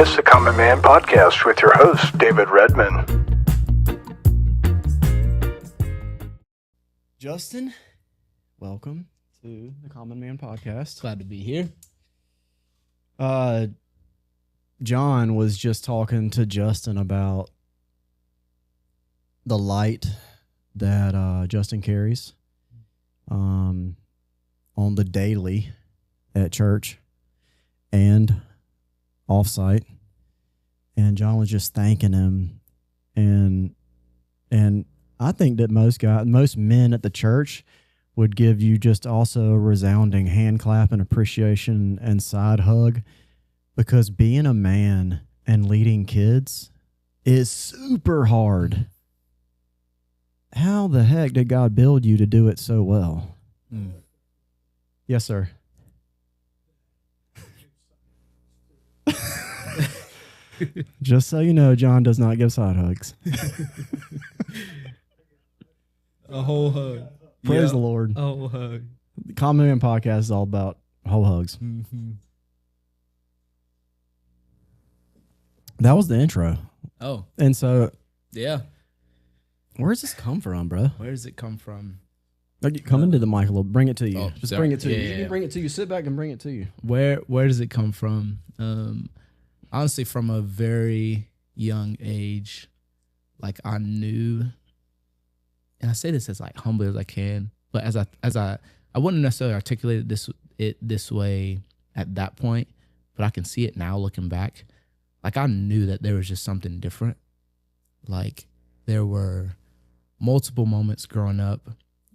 It's the Common Man Podcast with your host, David Redmond. Justin, welcome to the Common Man Podcast. Glad to be here. John was just talking to Justin about the light that Justin carries on the daily at church and offsite, and John was just thanking him, and I think that most men at the church would give you just also a resounding hand clap and appreciation and side hug, because being a man and leading kids is super hard. How the heck did God build you to do it so well? Yes, sir. Just so you know, John does not give side hugs. A whole hug. Praise the Lord. A whole hug. The Common Man Podcast is all about whole hugs. Mm-hmm. That was the intro. Oh, And so, yeah. where does this come from, bro? Where does it come from? Like, come into the mic a little. Bring it to you. Oh, Just sorry. bring it to you. Yeah, You yeah. can bring it to you. Sit back and bring it to you. Where does it come from? Honestly, from a very young age, like I knew, and I say this as like humbly as I can, but as I wouldn't necessarily articulate it this way at that point, but I can see it now looking back. Like I knew that there was just something different. Like there were multiple moments growing up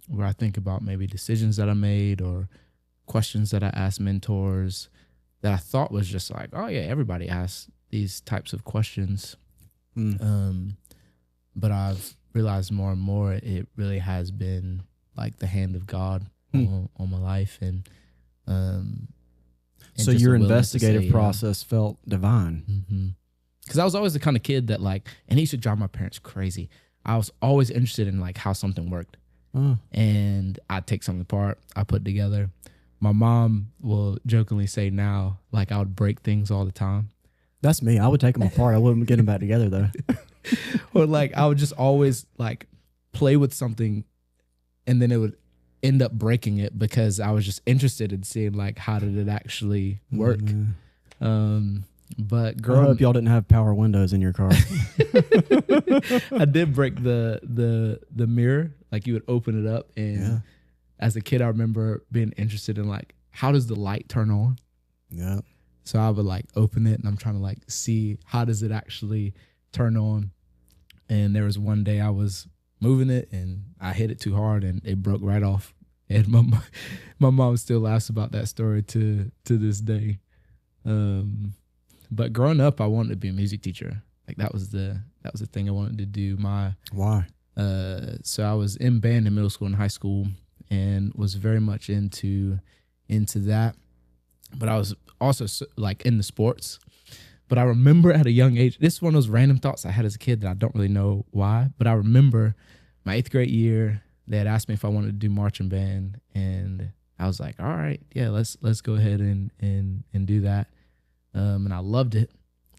where I think about maybe decisions that I made or questions that I asked mentors that I thought was just like, oh yeah, everybody asks these types of questions. But I've realized more and more it really has been like the hand of God on my life. And So just a your willingness to investigative say, yeah. process felt divine. Because I was always the kind of kid that like, and he used to drive my parents crazy. I was always interested in like how something worked. And I'd take something apart, I put it together. My mom will jokingly say now, like I would break things all the time. That's me. I would take them apart. I wouldn't get them back together, though. Or like I would just always like play with something and then it would end up breaking it because I was just interested in seeing like how did it actually work. But I growing hope y'all didn't have power windows in your car. I did break the mirror. Like you would open it up, and as a kid, I remember being interested in like how does the light turn on. Yeah. So I would like open it, and I'm trying to like see how does it actually turn on. And there was one day I was moving it, and I hit it too hard, and it broke right off. And my mom still laughs about that story to this day. But growing up, I wanted to be a music teacher. Like that was the thing I wanted to do. Why? So I was in band in middle school and high school, and was very much into that. But I was also like in the sports. But I remember at a young age, this is one of those random thoughts I had as a kid that I don't really know why. But I remember my 8th grade year, they had asked me if I wanted to do marching band, and I was like, all right, yeah, let's go ahead and do that. And I loved it.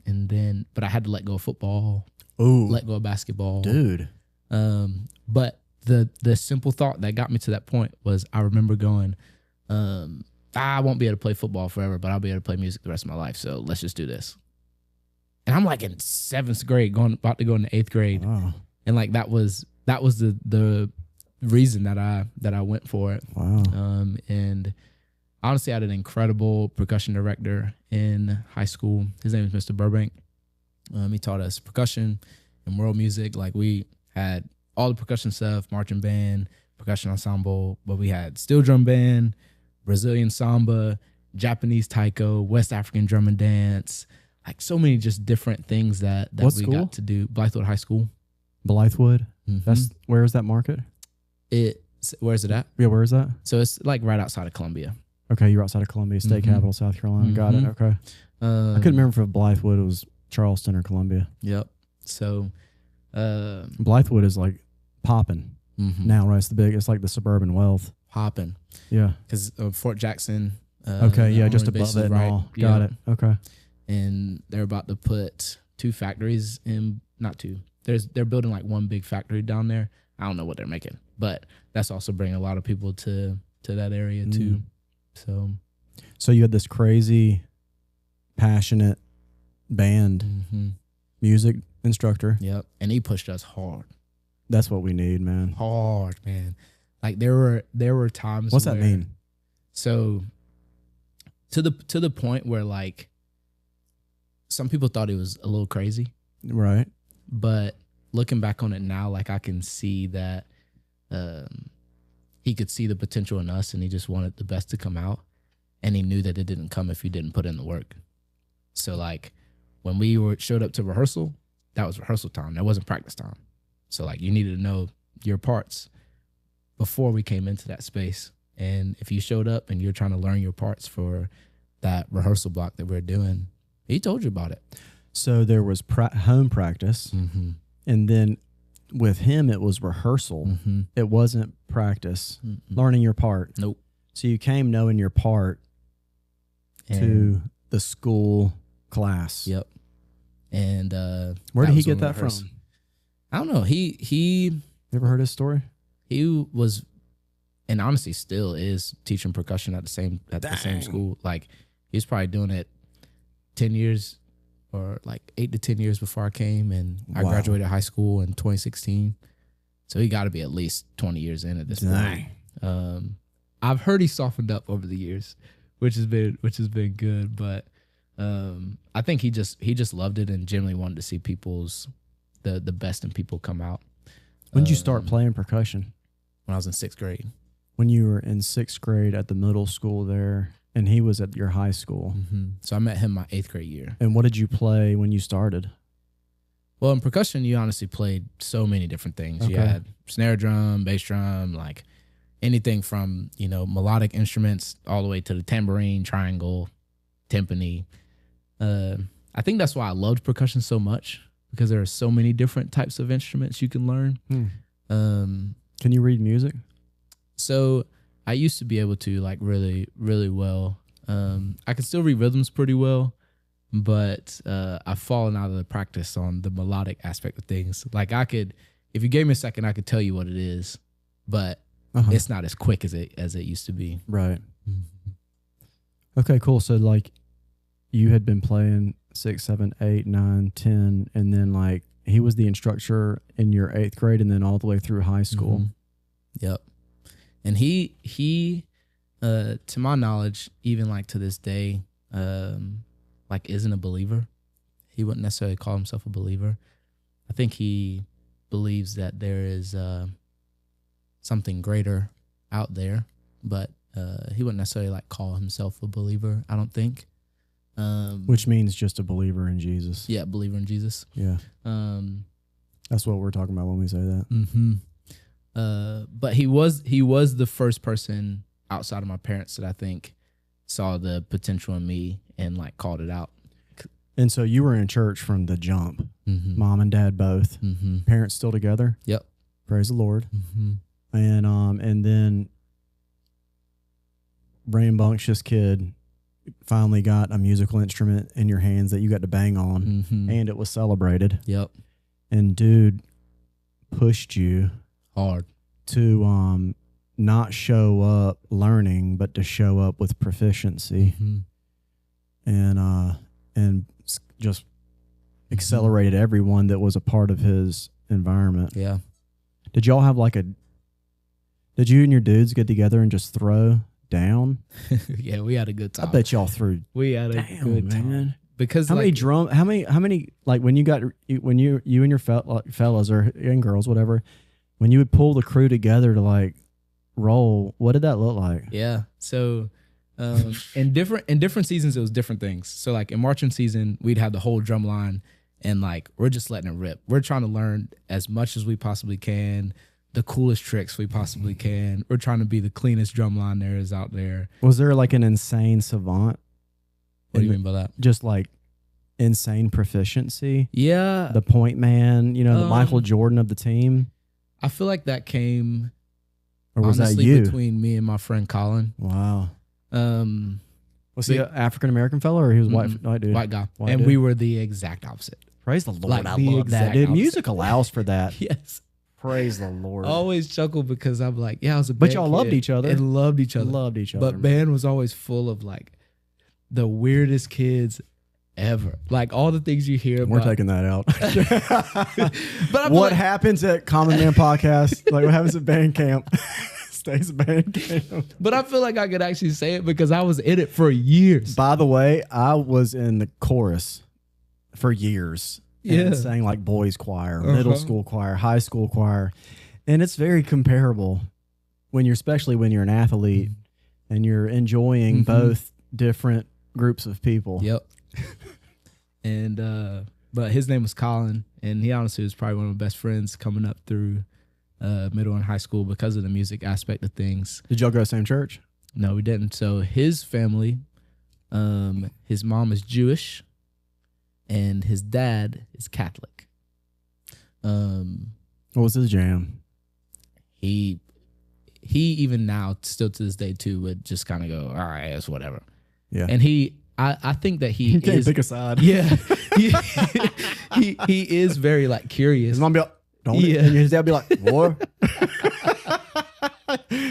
And then, but I had to let go of football, let go of basketball. Dude. But the simple thought that got me to that point was I remember going, I won't be able to play football forever, but I'll be able to play music the rest of my life. So let's just do this. And I'm like in 7th grade, about to go into 8th grade. Wow. And like that was the reason that I went for it. Wow. And honestly, I had an incredible percussion director in high school. His name is Mr. Burbank. He taught us percussion and world music. Like we had all the percussion stuff, marching band, percussion ensemble, but we had steel drum band, Brazilian samba, Japanese taiko, West African drum and dance, like so many just different things that What we school? got to do. Blythewood High School. Blythewood? Mhm. Where is that market? Where's it at? Yeah, where is that? So it's like right outside of Columbia. Okay, you're outside of Columbia, state capital, South Carolina. Got it. Okay. I couldn't remember if Blythewood was Charleston or Columbia. Yep. So Blythewood is like popping now, right? It's like the suburban wealth. Hopping. Yeah. Because Fort Jackson. Okay, the yeah, just Army above base is it and right. all. Yeah. Got it. Okay. and they're about to put 2 factories in, not 2. They're building like one big factory down there. I don't know what they're making, but that's also bringing a lot of people to that area too. So you had this crazy, passionate band music instructor. Yep. And he pushed us hard. That's what we need, man. Hard, man. Like there were times. What's that mean? So to the point where like some people thought he was a little crazy. Right. But looking back on it now, like I can see that he could see the potential in us, and he just wanted the best to come out. And he knew that it didn't come if you didn't put in the work. So like when we showed up to rehearsal, that was rehearsal time. That wasn't practice time. So like you needed to know your parts before we came into that space. And if you showed up and you're trying to learn your parts for that rehearsal block that we're doing, he told you about it. So there was home practice, and then with him it was rehearsal. It wasn't practice, learning your part. Nope. So you came knowing your part to the school class. Yep. And where did he get that from? I don't know. He You ever heard his story? He was, and honestly still is, teaching percussion at the same school. Like he was probably doing it 10 years or like 8 to 10 years before I came, and I graduated high school in 2016. So he got to be at least 20 years in at this point. I've heard he softened up over the years, which has been good. But I think he just loved it and genuinely wanted to see the best in people come out. When did you start playing percussion? When I was in 6th grade. When you were in 6th grade at the middle school there, and he was at your high school. So I met him my 8th grade year. And what did you play when you started? Well, in percussion, you honestly played so many different things. Okay. You had snare drum, bass drum, like anything from, melodic instruments all the way to the tambourine, triangle, timpani. I think that's why I loved percussion so much, because there are so many different types of instruments you can learn. Can you read music? So I used to be able to, like, really, really well. I can still read rhythms pretty well, but I've fallen out of the practice on the melodic aspect of things. Like if you gave me a second, I could tell you what it is, but it's not as quick as it used to be. Right. Okay, cool. So like you had been playing 6, 7, 8, 9, 10, and then like he was the instructor in your 8th grade and then all the way through high school. Yep. And he to my knowledge, even like to this day, like isn't a believer. He wouldn't necessarily call himself a believer. I think he believes that there is something greater out there, but he wouldn't necessarily like call himself a believer, I don't think. Which means just a believer in Jesus. Yeah, believer in Jesus. Yeah. That's what we're talking about when we say that. But he was the first person outside of my parents that I think saw the potential in me and like called it out. And so you were in church from the jump. Mom and dad both. Parents still together. Yep. Praise the Lord. And then rambunctious kid finally got a musical instrument in your hands that you got to bang on, and it was celebrated. Yep. And dude pushed you hard to not show up learning, but to show up with proficiency, and just accelerated everyone that was a part of his environment. Yeah. Did y'all have did you and your dudes get together and just throw down? Yeah, we had a good time. I bet y'all threw. We had a good time. Man. Because how many like when you and your fellas or and girls, whatever, when you would pull the crew together to like roll, what did that look like? Yeah. So in different seasons it was different things. So like in marching season, we'd have the whole drum line and like we're just letting it rip. We're trying to learn as much as we possibly can, the coolest tricks we possibly can. We're trying to be the cleanest drum line there is out there. Was there like an insane savant? What do you mean by that? Just like insane proficiency? Yeah. The point man, the Michael Jordan of the team? I feel like that came or was honestly that you? Between me and my friend Colin. Wow. Was he an African American fellow or he was white dude? White guy. White and dude. we were the exact opposite. Praise the Lord. Like I the love that, exact dude. opposite. Music allows for that. Yes. Praise the Lord. I always chuckle because I'm like, yeah, I was a But band y'all kid loved each other. and loved each other. Loved each other. But band was always full of like the weirdest kids ever. Like all the things you hear We're about. taking that out. But I'm What like, happens at Common Man Podcast? Like what happens at band camp? Stays at band camp. but I feel like I could actually say it because I was in it for years. By the way, I was in the chorus for years. Yeah. And sang like boys choir, middle school choir, high school choir. And it's very comparable especially when you're an athlete and you're enjoying both different groups of people. Yep. And but his name was Colin, and he honestly was probably one of my best friends coming up through middle and high school because of the music aspect of things. Did y'all go to the same church? No, we didn't. So his family, his mom is Jewish, and his dad is Catholic. What was his jam? He even now, still to this day too, would just kind of go, all right, it's whatever. Yeah. And I think that he You can't is, pick a side. yeah, he is very like curious. His mom be like, don't Yeah. And his dad be like, boy.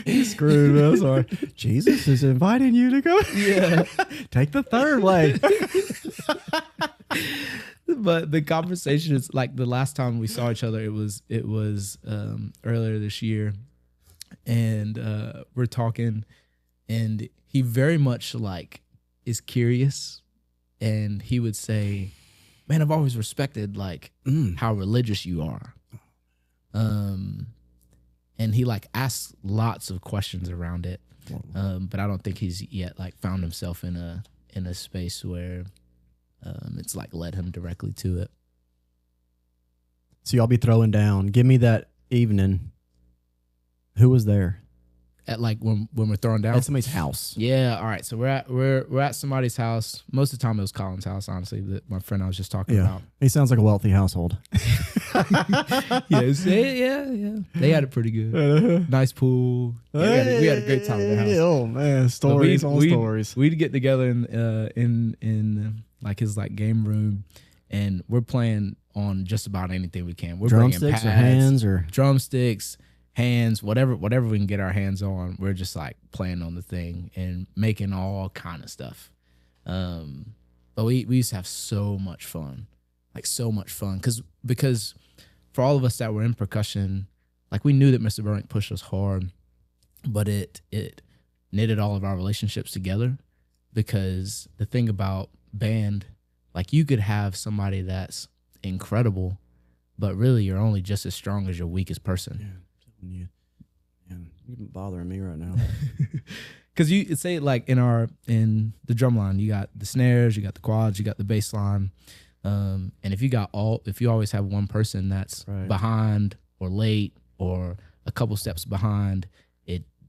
He's screwed. I'm sorry. Jesus is inviting you to go. Yeah. Take the third way. But the conversation is like the last time we saw each other, it was earlier this year, and we're talking, and he very much like is curious, and he would say, man, I've always respected like how religious you are. And he like asks lots of questions around it. But I don't think he's yet like found himself in a space where it's like led him directly to it. So y'all be throwing down. Give me that evening. Who was there? At like when we're throwing down At somebody's house. Yeah, all right. So we're at somebody's house. Most of the time it was Colin's house, honestly, that my friend I was just talking about. He sounds like a wealthy household. Yes, yeah. They had it pretty good. Nice pool. Yeah, we had a great time at the house. Oh man, stories on stories. We'd get together in like his like game room, and we're playing on just about anything we can. We're bringing Drumsticks pads, or hands or drumsticks, hands, whatever we can get our hands on. We're just like playing on the thing and making all kind of stuff. But we used to have so much fun, because for all of us that were in percussion, like we knew that Mr. Burbank pushed us hard, but it knitted all of our relationships together. Because the thing about band, like you could have somebody that's incredible, but really you're only just as strong as your weakest person. Yeah. You're bothering me right now. Because you say like in the drum line, you got the snares, you got the quads, you got the bass line, and if you always have one person that's behind or late or a couple steps behind,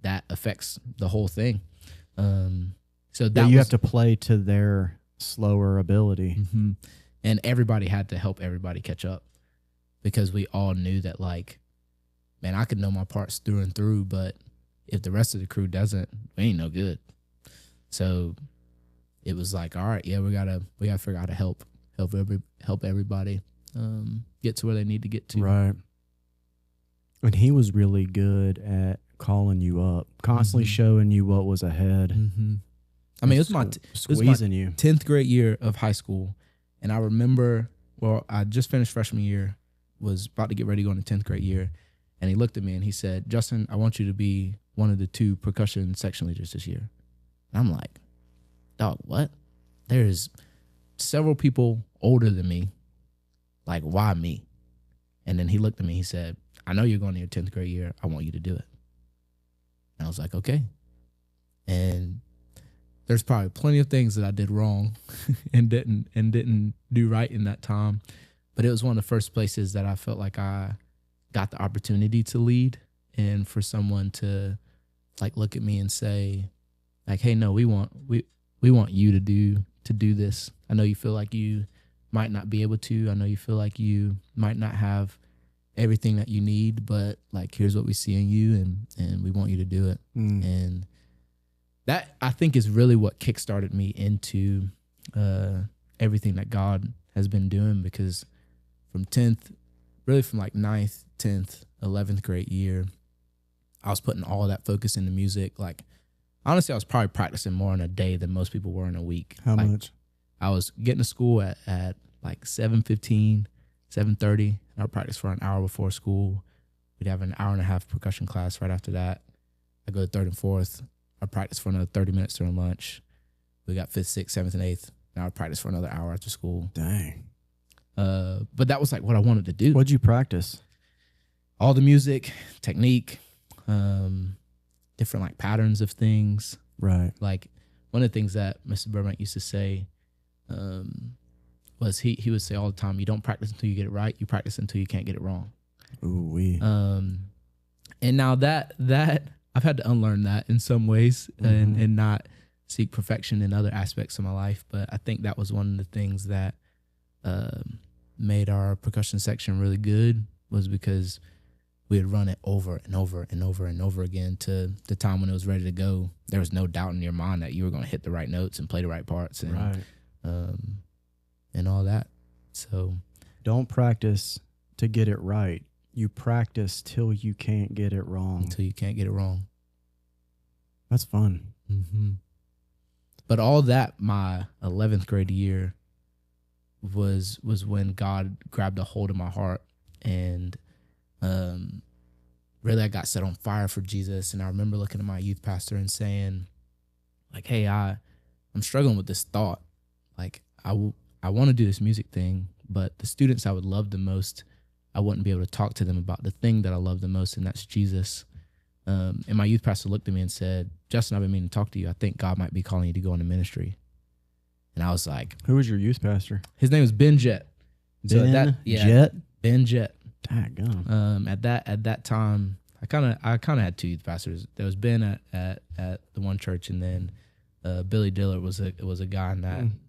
that affects the whole thing. So that you have to play to their slower ability, and everybody had to help everybody catch up, because we all knew that like, man, I could know my parts through and through, but if the rest of the crew doesn't, we ain't no good. So it was like, all right, yeah, we gotta figure out how to help everybody get to where they need to get to. Right. And he was really good at calling you up, constantly showing you what was ahead. I mean, it was my squeezing you. 10th grade year of high school, and I remember, I just finished freshman year, was about to get ready to go into 10th grade year. And he looked at me and he said, Justin, I want you to be one of the 2 percussion section leaders this year. And I'm like, dog, what? There's several people older than me. Like, why me? And then he looked at me, he said, I know you're going to your 10th grade year. I want you to do it. And I was like, okay. And there's probably plenty of things that I did wrong and didn't do right in that time. But it was one of the first places that I felt like I got the opportunity to lead, and for someone to like look at me and say like, hey, no, we want you to do this. I know you feel like you might not be able to. I know you feel like you might not have everything that you need, but like, here's what we see in you, and we want you to do it. And that I think is really what kickstarted me into everything that God has been doing, because from 10th, really from like 9th, 10th, 11th grade year, I was putting all that focus into music. Like, honestly, I was probably practicing more in a day than most people were in a week. How like, much? I was getting to school at like 7:15, 7:30, and I would practice for an hour before school. We'd have an hour and a half percussion class right after that. I go to 3rd and 4th. I practice for another 30 minutes during lunch. We got 5th, 6th, 7th, and 8th. Now I practice for another hour after school. Dang. But that was like what I wanted to do. What'd you practice? All the music, technique, different like patterns of things. Right. Like one of the things that Mr. Burbank used to say was he would say all the time, you don't practice until you get it right. You practice until you can't get it wrong. Ooh wee. And now that I've had to unlearn that in some ways and not seek perfection in other aspects of my life. But I think that was one of the things that made our percussion section really good, was because we would run it over and over and over and over again to the time when it was ready to go. There was no doubt in your mind that you were going to hit the right notes and play the right parts and and all that. So don't practice to get it right. You practice till you can't get it wrong. Until you can't get it wrong. That's fun. Mm-hmm. But all that, my 11th grade year, was when God grabbed a hold of my heart, and really I got set on fire for Jesus. And I remember looking at my youth pastor and saying, like, hey, I'm struggling with this thought. Like, I want to do this music thing, but the students I would love the most, I wouldn't be able to talk to them about the thing that I love the most, and that's Jesus. And my youth pastor looked at me and said, Justin, I've been meaning to talk to you. I think God might be calling you to go into ministry. And I was like, who was your youth pastor? His name was Ben Jett. Jett? Ben Jett. Daggone. At that time, I kind of had two youth pastors. There was Ben at the one church, and then Billy Dillard was a guy in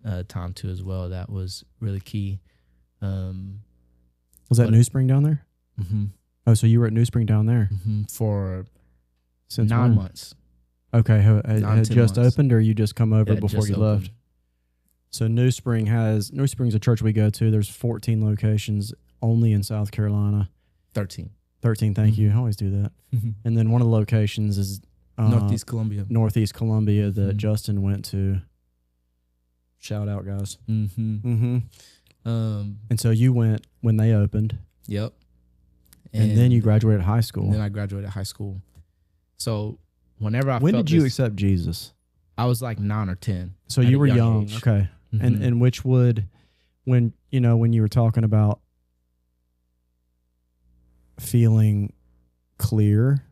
that time too as well. That was really key. Was that NewSpring down there? Mm-hmm. Oh, so you were at NewSpring down there for since 9 months. Okay, had just months. opened, or you just come over before you opened. left? So NewSpring's a church we go to. There's 14 locations only in South Carolina. 13. Thank you. I always do that. And then one of the locations is Northeast Columbia. That Justin went to. Shout out, guys. And so you went when they opened. Yep. And then you graduated high school. And then I graduated high school. So whenever when did you accept Jesus? I was like 9 or 10. So you were young. Age. Okay. And which would, when you were talking about feeling clear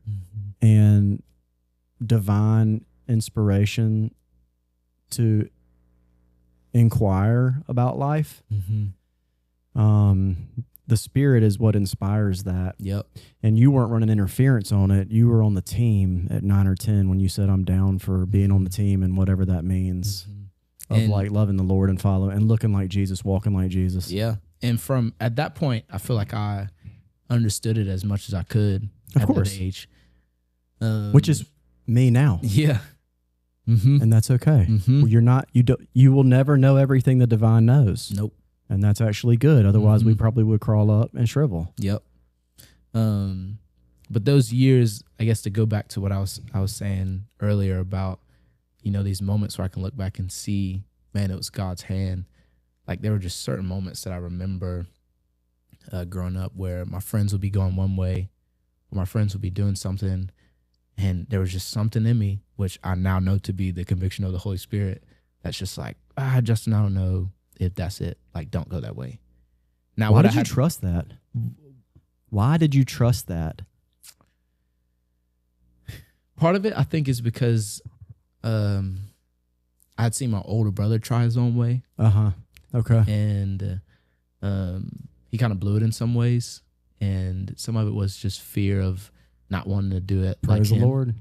and divine inspiration to inquire about life, the Spirit is what inspires that. Yep. And you weren't running interference on it. You were on the team at 9 or 10 when you said, I'm down for being on the team, and whatever that means of like loving the Lord and following and looking like Jesus, walking like Jesus. Yeah. And from at that point, I feel like I understood it as much as I could at that age. Which is me now. Yeah. And that's okay. You will never know everything the divine knows. Nope. And that's actually good. Otherwise, we probably would crawl up and shrivel. Yep. But those years, I guess, to go back to what I was saying earlier about, these moments where I can look back and see, man, it was God's hand. Like, there were just certain moments that I remember growing up where my friends would be going one way, or my friends would be doing something, and there was just something in me, which I now know to be the conviction of the Holy Spirit, that's just like, Justin, I don't know if that's it. Like, don't go that way. Now, why did you trust that? Why did you trust that? Part of it, I think, is because I'd seen my older brother try his own way. Okay. And he kind of blew it in some ways, and some of it was just fear of not wanting to do it. Praise like the him. Lord.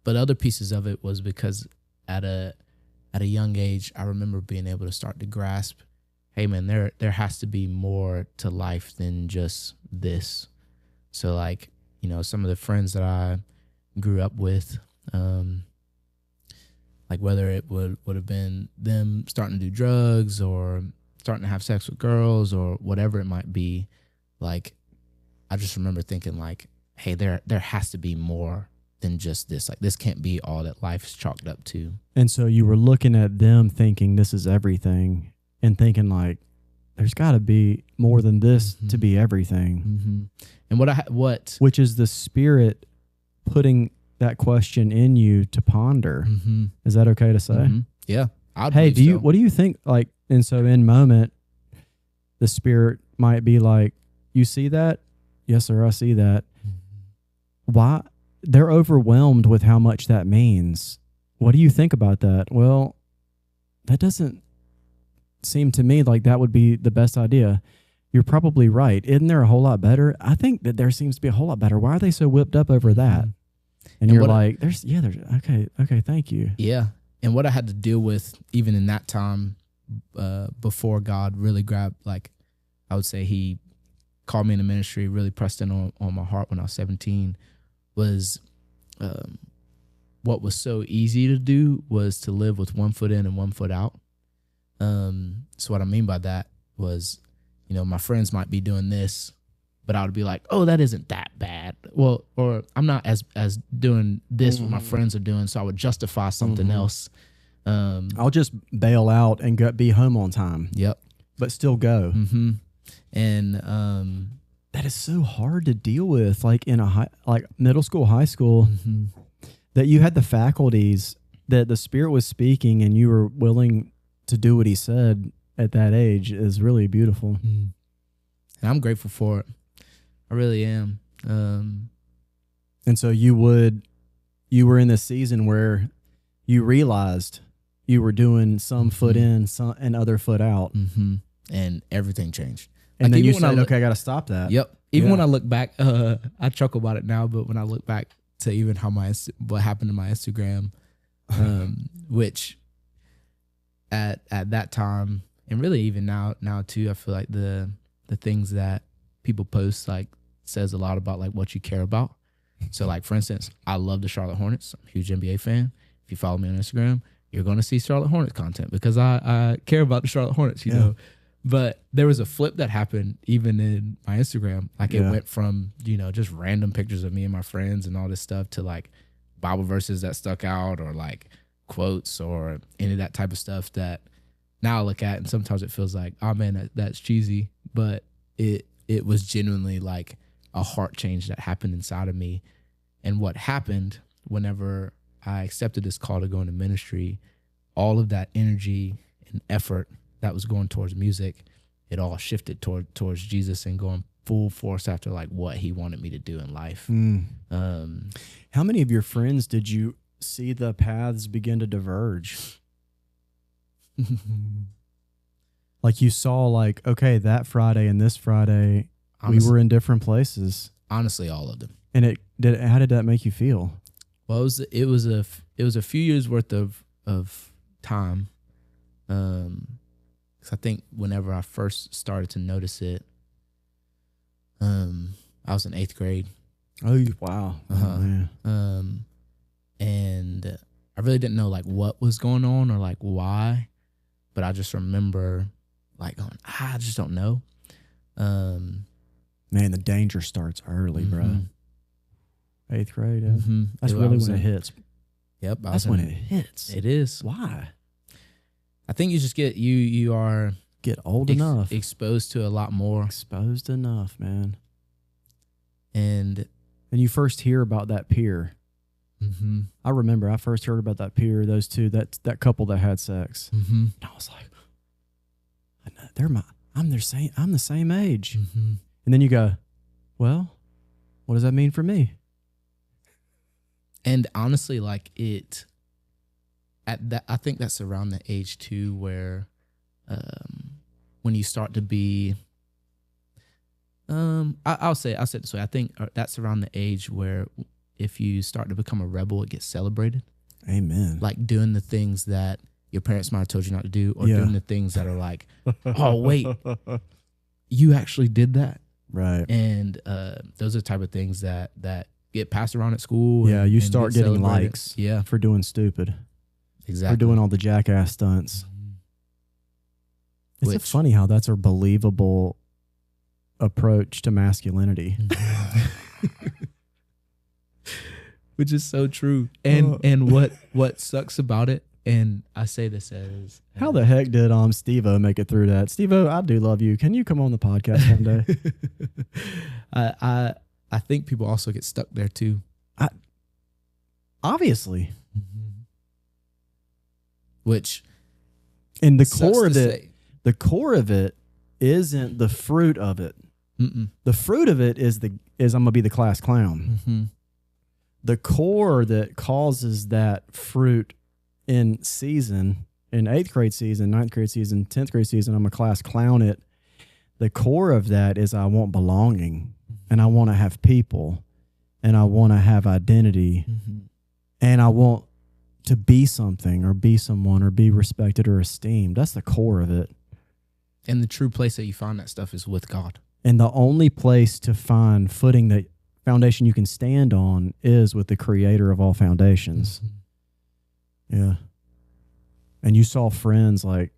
But other pieces of it was because at a young age, I remember being able to start to grasp, hey man, there has to be more to life than just this. So like, some of the friends that I grew up with, like whether it would have been them starting to do drugs or starting to have sex with girls or whatever it might be. Like, I just remember thinking like, hey, there has to be more than just this. Like, this can't be all that life is chalked up to. And so you were looking at them thinking this is everything and thinking like, there's got to be more than this to be everything. And which is the Spirit putting that question in you to ponder. Is that okay to say? Yeah. Hey, what do you think? Like, and so in moment, the Spirit might be like, you see that? Yes, sir, I see that. Why? They're overwhelmed with how much that means. What do you think about that? Well, that doesn't seem to me like that would be the best idea. You're probably right. Isn't there a whole lot better? I think that there seems to be a whole lot better. Why are they so whipped up over that? And you're like, there's okay, thank you. Yeah. And what I had to deal with even in that time, before God really grabbed, like, I would say he called me in the ministry, really pressed in on my heart when I was 17, was what was so easy to do was to live with 1 foot in and 1 foot out. So what I mean by that was, my friends might be doing this, but I would be like, oh, that isn't that bad. Well, or I'm not as doing this what my friends are doing, so I would justify something else. I'll just bail out and be home on time. Yep. But still go. And that is so hard to deal with, like in middle school, high school, that you had the faculties that the Spirit was speaking and you were willing to do what he said at that age is really beautiful. And I'm grateful for it. I really am. And so you were in this season where you realized you were doing some foot in, some and other foot out. And everything changed. And then you said, okay, I got to stop that. Yep. Even when I look back, I chuckle about it now, but when I look back to even what happened to my Instagram, which at that time, and really even now too, I feel like the things that people post like says a lot about like what you care about. So like, for instance, I love the Charlotte Hornets. I'm a huge NBA fan. If you follow me on Instagram, you're going to see Charlotte Hornets content because I care about the Charlotte Hornets, you know. But there was a flip that happened even in my Instagram. Like it went from, just random pictures of me and my friends and all this stuff to like Bible verses that stuck out or like quotes or any of that type of stuff that now I look at and sometimes it feels like, oh man, that's cheesy. But it was genuinely like a heart change that happened inside of me. And what happened whenever I accepted this call to go into ministry, all of that energy and effort that was going towards music, it all shifted towards Jesus and going full force after like what he wanted me to do in life. How many of your friends did you see the paths begin to diverge? Like you saw like, okay, that Friday and this Friday, we were in different places. Honestly, all of them. And how did that make you feel? Well, it was a few years worth of time. Cause I think whenever I first started to notice it, I was in 8th grade. Oh, wow. Oh, man. And I really didn't know like what was going on or like why, but I just remember like going, I just don't know. Man, the danger starts early, bro. 8th grade. That's really when it hits. Yep. That's when it hits. It is. Why? I think you just you are get old enough, exposed to a lot more. Exposed enough, man. And you first hear about that peer. I remember I first heard about that peer, those two, that couple that had sex. And I was like, I'm the same age. And then you go, well, what does that mean for me? And honestly, like I think that's around the age too where when you start to be I'll say it this way. I think that's around the age where if you start to become a rebel, it gets celebrated. Amen. Like doing the things that your parents might have told you not to do, or doing the things that are like, oh wait, you actually did that. Right. And those are the type of things that get passed around at school. Yeah, you start getting likes for doing stupid. Exactly. Or doing all the jackass stunts. It's funny how that's a believable approach to masculinity. Which is so true. And what sucks about it, and I say this as how the heck did Steve-O make it through that? Steve-O, I do love you. Can you come on the podcast one day? I think people also get stuck there too. Obviously. Which, and the core of it isn't the fruit of it. Mm-mm. The fruit of it is I'm gonna be the class clown. Mm-hmm. The core that causes that fruit in season, in 8th grade season, 9th grade season, 10th grade season, I'm a class clown it. The core of that is I want belonging, and I want to have people, and I want to have identity, and I want to be something or be someone or be respected or esteemed. That's the core of it. And the true place that you find that stuff is with God. And the only place to find footing, that foundation you can stand on, is with the creator of all foundations. Yeah. And you saw friends like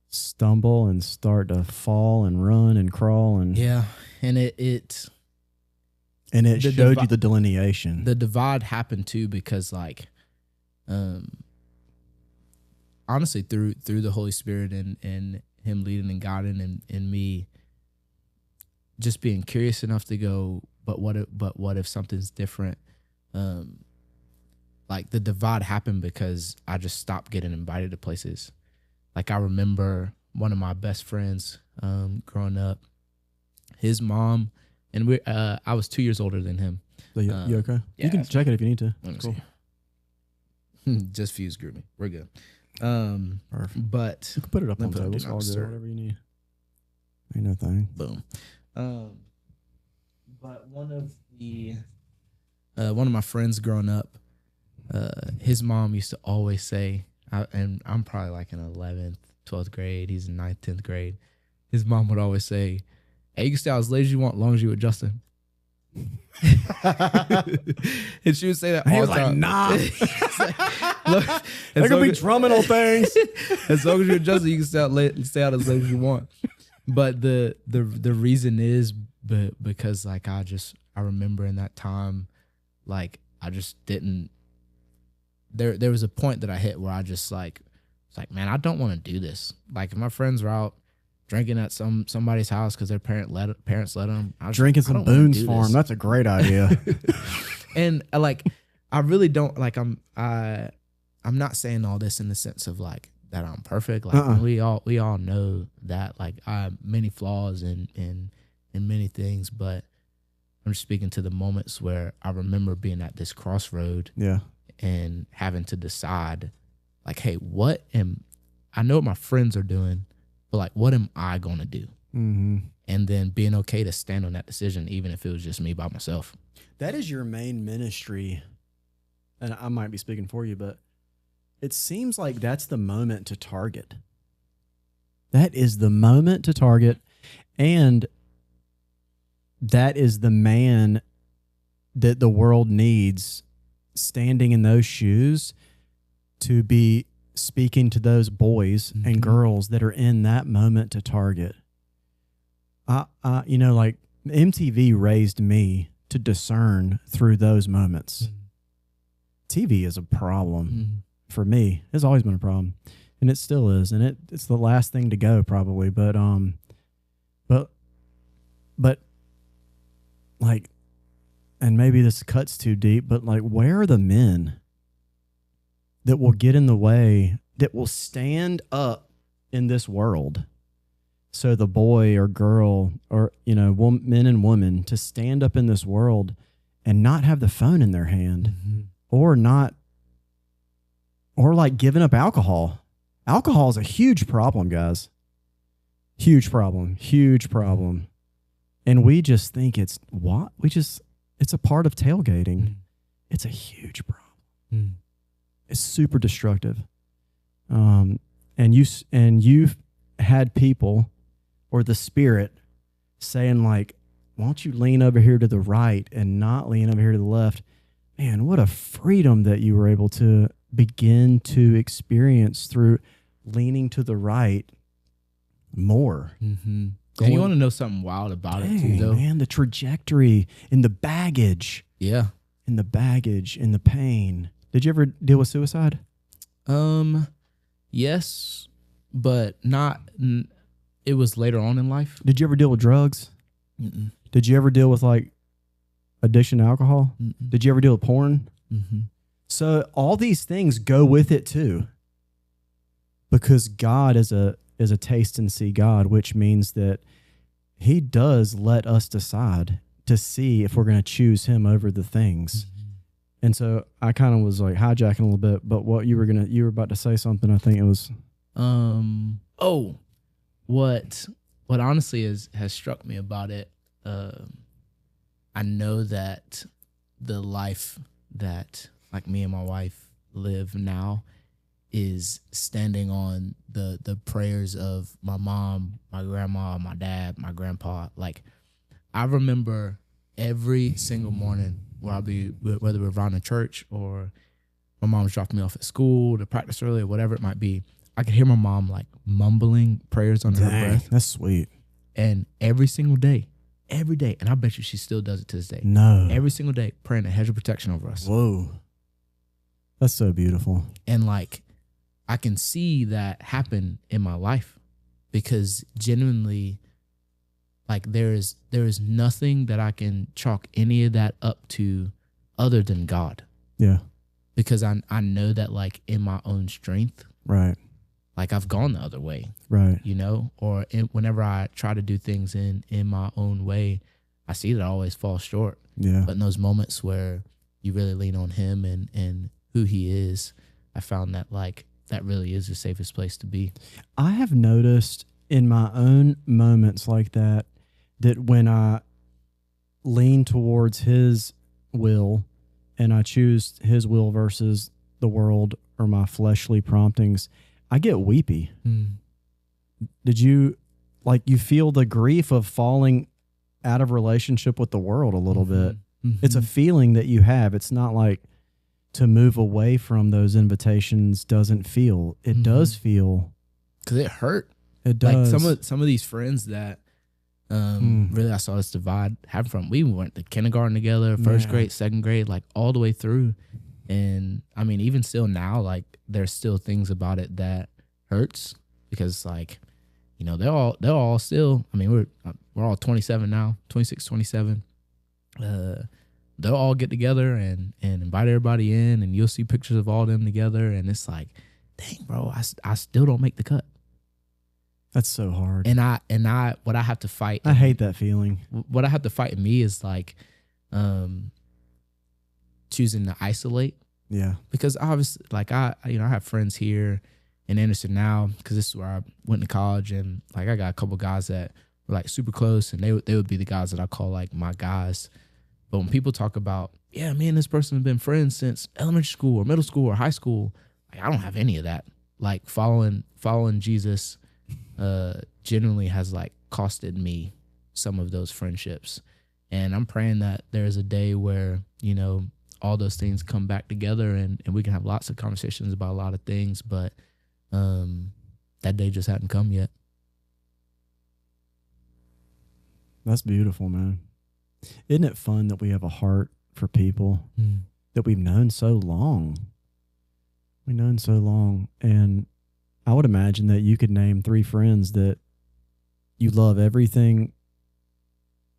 stumble and start to fall and run and crawl, and yeah. And it showed you the delineation. The divide happened too because honestly through the Holy Spirit and him leading and guiding and me just being curious enough to go, but what if something's different? Like the divide happened because I just stopped getting invited to places. Like I remember one of my best friends growing up, his mom, and I was 2 years older than him. So you okay? Yeah, you can check it if you need to. Cool. Just fuse grew me. We're good. Perfect. But you can put it up on the table. It's all good. Whatever you need. Ain't no thing. Boom. But one of my friends growing up, his mom used to always say, and I'm probably like in 11th, 12th grade. He's in 9th, 10th grade. His mom would always say, "Hey, you can stay out as late as you want, as long as you with Justin." And she would say that all the time. Nah. Look, they're gonna be drumming on things. As long as you're Justin, you can stay out as late as you want. But the reason is because like I remember in that time, like I just didn't. There was a point that I hit where I just it's like, man, I don't want to do this. Like if my friends are out drinking at somebody's house because their parents let them. Drinking some Boone's Farm. That's a great idea. And like, I really don't like. I'm not saying all this in the sense of like that I'm perfect. Like we all know that like I have many flaws in many things, but I'm just speaking to the moments where I remember being at this crossroad. Yeah. And having to decide, like, hey, I know what my friends are doing, but like, what am I gonna do? Mm-hmm. And then being okay to stand on that decision, even if it was just me by myself. That is your main ministry, and I might be speaking for you, but it seems like that's the moment to target. That is the moment to target, and that is the man that the world needs standing in those shoes to be speaking to those boys and girls that are in that moment to target. Like MTV raised me to discern through those moments. TV is a problem for me. It's always been a problem, and it still is, and it's the last thing to go probably. But like, and maybe this cuts too deep, but like, where are the men that will get in the way, that will stand up in this world? So the boy or girl or, men and women to stand up in this world and not have the phone in their hand or like giving up alcohol. Alcohol is a huge problem, guys. Huge problem. And we just think it's a part of tailgating. It's a huge problem. It's super destructive. And you've had people or the Spirit saying like, why don't you lean over here to the right and not lean over here to the left? Man, what a freedom that you were able to begin to experience through leaning to the right more. Mm-hmm. And you want to know something wild about it too, though? Man, the trajectory and the baggage. Yeah. And the baggage and the pain. Did you ever deal with suicide? Yes, but not. It was later on in life. Did you ever deal with drugs? Mm-mm. Did you ever deal with like addiction to alcohol? Mm-mm. Did you ever deal with porn? Mm-hmm. So all these things go with it too, because God is a taste and see God, which means that He does let us decide to see if we're going to choose Him over the things. Mm-hmm. And so I kind of was like hijacking a little bit, but what you were about to say something. I think it was. What honestly has struck me about it. I know that the life that like me and my wife live now is standing on the prayers of my mom, my grandma, my dad, my grandpa. Like, I remember every single morning where I'll be, whether we're around the church or my mom's dropping me off at school to practice early or whatever it might be, I could hear my mom like mumbling prayers under her breath. That's sweet. And every single day, and I bet you she still does it to this day. No. Every single day, praying a hedge of protection over us. Whoa. That's so beautiful. And like, I can see that happen in my life because genuinely, like there is nothing that I can chalk any of that up to other than God. Yeah. Because I know that like in my own strength, right, like I've gone the other way, right, you know, or whenever I try to do things in my own way, I see that I always fall short. Yeah. But in those moments where you really lean on Him and who He is, I found that like that really is the safest place to be. I have noticed in my own moments like that when I lean towards His will and I choose His will versus the world or my fleshly promptings, I get weepy. Did you, like, you feel the grief of falling out of relationship with the world a little bit? Mm-hmm. It's a feeling that you have. It's not like to move away from those invitations doesn't feel. It does feel. Because it hurt. It does. Like some of these friends that really I saw this divide happen from. We went to kindergarten together, first grade, second grade, like all the way through. And I mean, even still now, like there's still things about it that hurts because like, you know, they're all still, I mean, we're all 27 now, 26, 27. They'll all get together and invite everybody in, and you'll see pictures of all of them together. And it's like, dang, bro, I still don't make the cut. That's so hard. And I what I have to fight. I hate that feeling. What I have to fight in me is like, choosing to isolate. Yeah. Because obviously, like I have friends here in Anderson now because this is where I went to college, and like I got a couple guys that were like super close, and they would be the guys that I call like my guys. But when people talk about, yeah, me and this person have been friends since elementary school or middle school or high school, like I don't have any of that. Like following Jesus genuinely has like costed me some of those friendships. And I'm praying that there's a day where, you know, all those things come back together and we can have lots of conversations about a lot of things, but that day just hadn't come yet. That's beautiful, man. Isn't it fun that we have a heart for people that we've known so long? We've known so long. And I would imagine that you could name 3 friends that you love everything,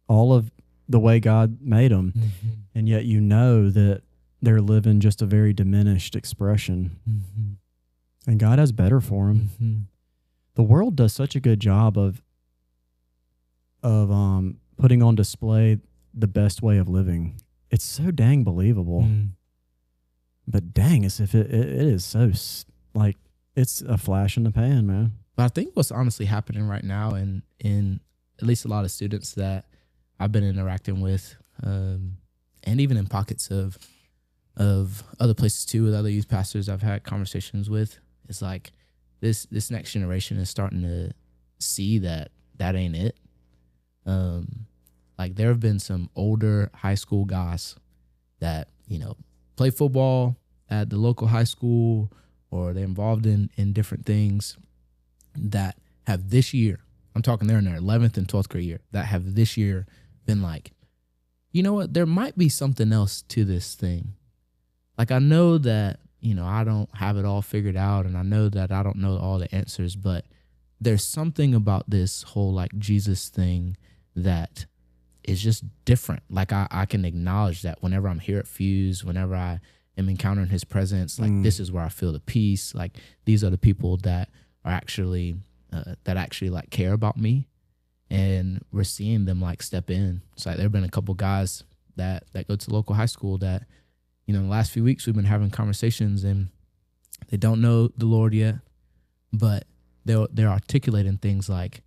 all of the way God made them. Mm-hmm. And yet you know that they're living just a very diminished expression. Mm-hmm. And God has better for them. Mm-hmm. The world does such a good job of putting on display the best way of living. It's so dang believable. But dang, as if it is so, like, it's a flash in the pan, man. But I think what's honestly happening right now in at least a lot of students that I've been interacting with, and even in pockets of other places too, with other youth pastors I've had conversations with, it's like this next generation is starting to see that ain't it. Like there have been some older high school guys that, you know, play football at the local high school, or they're involved in different things that have this year, I'm talking they're in their 11th and 12th grade year, that have this year been like, you know what, there might be something else to this thing. Like, I know that, you know, I don't have it all figured out, and I know that I don't know all the answers, but there's something about this whole like Jesus thing that is just different. Like, I can acknowledge that whenever I'm here at Fuse, whenever I am encountering his presence, like this is where I feel the peace. Like, these are the people that are actually like care about me, and we're seeing them like step in. So like, there have been a couple guys that go to local high school that, you know, in the last few weeks we've been having conversations, and they don't know the Lord yet, but they're articulating things like,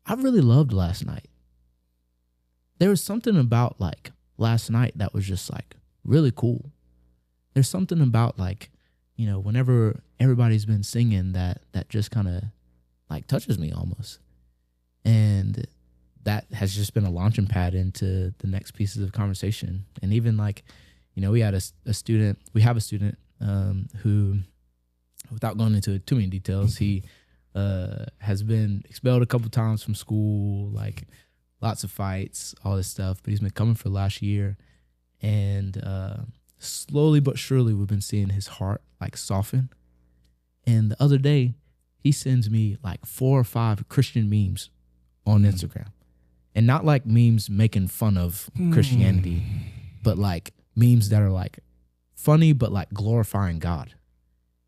I really loved last night. There was something about like last night that was just like really cool. There's something about like, you know, whenever everybody's been singing that just kind of like touches me almost. And that has just been a launching pad into the next pieces of conversation. And even like, you know, we have a student who, without going into too many details, he has been expelled a couple times from school, like lots of fights, all this stuff, but he's been coming for the last year. And slowly but surely we've been seeing his heart like soften. And the other day he sends me like 4 or 5 Christian memes on Instagram, and not like memes making fun of Christianity, but like memes that are like funny but like glorifying God.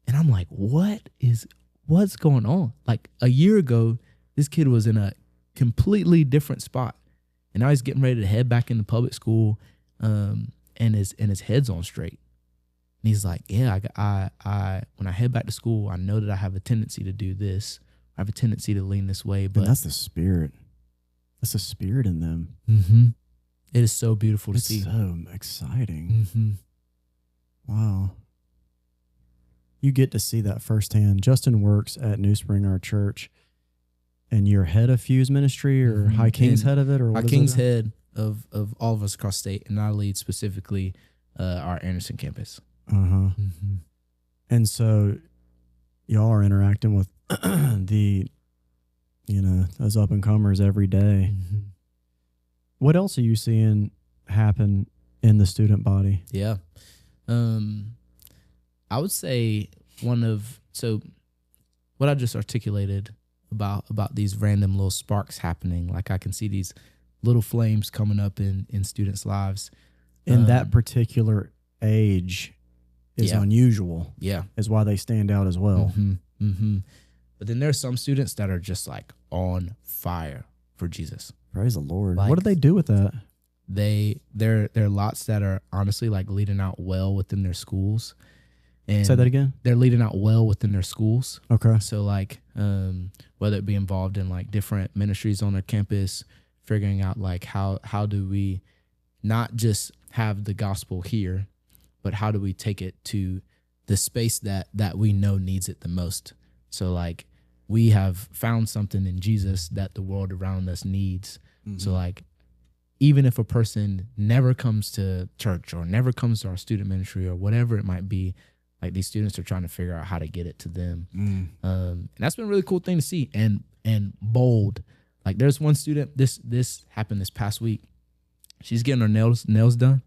And I'm like, what's going on? Like, a year ago this kid was in a completely different spot, and now he's getting ready to head back into public school, and his head's on straight. And he's like, yeah, I when I head back to school, I know that I have a tendency to do this. I have a tendency to lean this way. But and that's the spirit. That's the spirit in them. Mm-hmm. It is so beautiful to see. It's so exciting. Mm-hmm. Wow. You get to see that firsthand. Justin works at NewSpring, our church, and you're head of Fuse Ministry, or High King's head of it, or what High is King's it? head of all of us across state, and I lead specifically our Anderson campus. Mm-hmm. And so y'all are interacting with the, you know, those up and comers every day. Mm-hmm. What else are you seeing happen in the student body? Yeah. I would say so what I just articulated about these random little sparks happening, like I can see these little flames coming up in students' lives. In that particular age is unusual. Yeah. Is why they stand out as well. Mm-hmm. Mm-hmm. But then there's some students that are just like on fire for Jesus. Praise the Lord. Like, what do they do with that? There are lots that are honestly like leading out well within their schools. And say that again? They're leading out well within their schools. Okay. So like whether it be involved in like different ministries on their campus, figuring out like how do we not just have the gospel here, but how do we take it to the space that we know needs it the most. So like we have found something in Jesus that the world around us needs. Mm-hmm. So like even if a person never comes to church or never comes to our student ministry or whatever it might be, like these students are trying to figure out how to get it to them. And that's been a really cool thing to see, and bold. Like there's one student, this happened this past week. She's getting her nails done,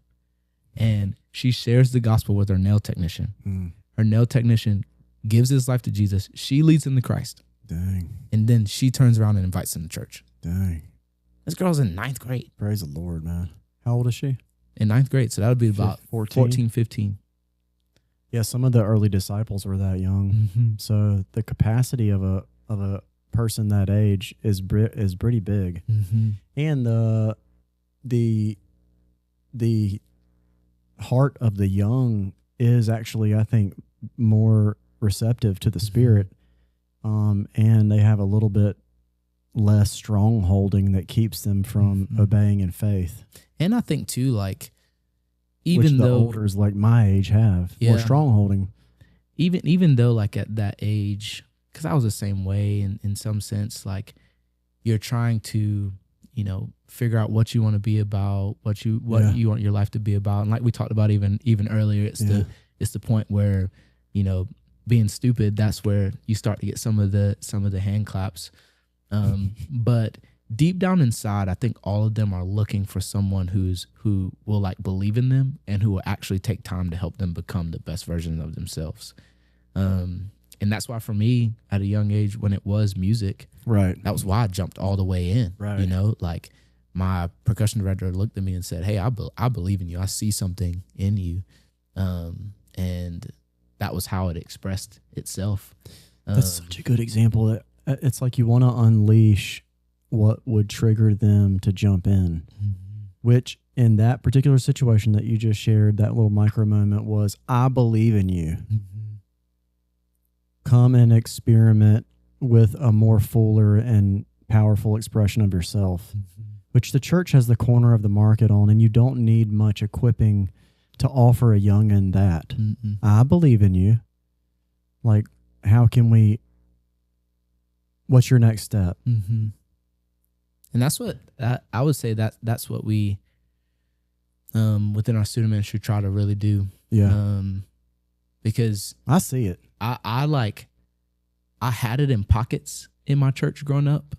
and she shares the gospel with her nail technician. Her nail technician gives his life to Jesus. She leads him to Christ. Dang. And then she turns around and invites him to church. Dang. This girl's in 9th grade. Praise the Lord, man. How old is she? In 9th grade. So that would be about 14, 15. Yeah, some of the early disciples were that young. Mm-hmm. So the capacity of a person that age is pretty big. Mm-hmm. And the heart of the young is actually, I think, more receptive to the Spirit. And they have a little bit less strongholding that keeps them from obeying in faith. And I think too, like, even though the olders like my age have more strongholding. Even though like at that age, because I was the same way in some sense, like you're trying to, you know, figure out what you want to be about, what you want your life to be about. And like we talked about even earlier, it's it's the point where, being stupid, that's where you start to get some of the hand claps. But deep down inside, I think all of them are looking for someone who will like believe in them and who will actually take time to help them become the best version of themselves. And that's why for me at a young age, when it was music, right, that was why I jumped all the way in. Right. Like my percussion director looked at me and said, "Hey, I believe in you. I see something in you." And that was how it expressed itself. That's such a good example. That it's like you want to unleash what would trigger them to jump in, which in that particular situation that you just shared, that little micro moment was, I believe in you. Come and experiment with a more fuller and powerful expression of yourself, which the church has the corner of the market on, and you don't need much equipping to offer a youngin' that. I believe in you. Like, how can we, what's your next step? And that's what I would say that's what we, within our student ministry, try to really do. Yeah. Because I see it. I had it in pockets in my church growing up,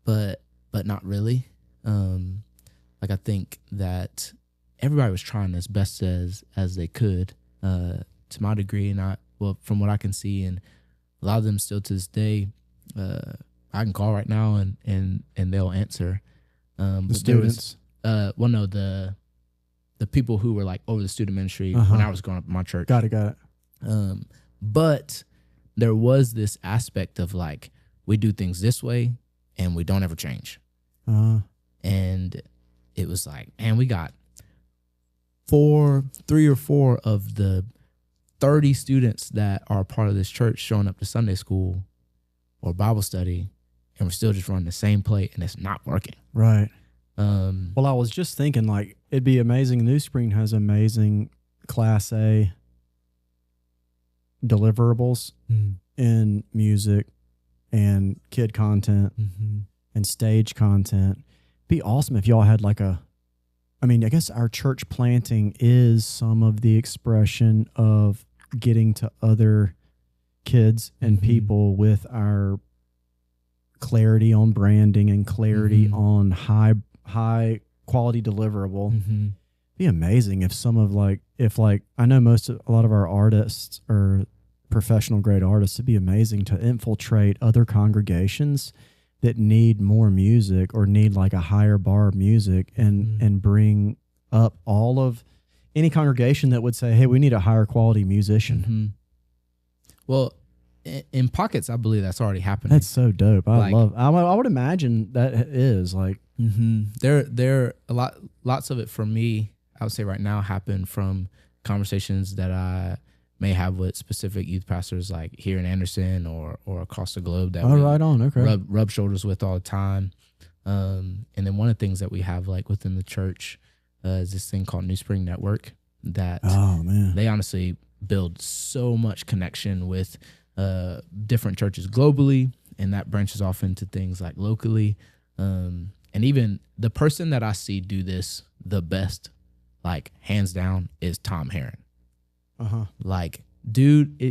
but not really. Like I think that everybody was trying as best as they could, to my degree, and from what I can see, and a lot of them still to this day, I can call right now and they'll answer. The but students. The people who were like over the student ministry when I was growing up in my church. Got it. But there was this aspect of like, we do things this way and we don't ever change. And it was like, man, we got 3 or 4 of the 30 students that are part of this church showing up to Sunday school or Bible study, and we're still just running the same plate and it's not working. Right. Well, I was just thinking, like, it'd be amazing. NewSpring has amazing Class A deliverables in music and kid content and stage content. Be awesome if y'all had like I guess our church planting is some of the expression of getting to other kids and people with our clarity on branding and clarity on high quality deliverable. Be amazing if I know a lot of our artists are professional grade artists. It'd be amazing to infiltrate other congregations that need more music or need like a higher bar of music and bring up all of any congregation that would say, hey, we need a higher quality musician. Well, in pockets, I believe that's already happening. That's so dope. I would imagine that is like, there lots of it for me, I would say right now, happen from conversations that I may have with specific youth pastors like here in Anderson or across the globe that rub shoulders with all the time. And then one of the things that we have like within the church is this thing called NewSpring Network that they honestly build so much connection with different churches globally, and that branches off into things like locally. And even the person that I see do this the best, like hands down, is Tom Herron. Like, dude,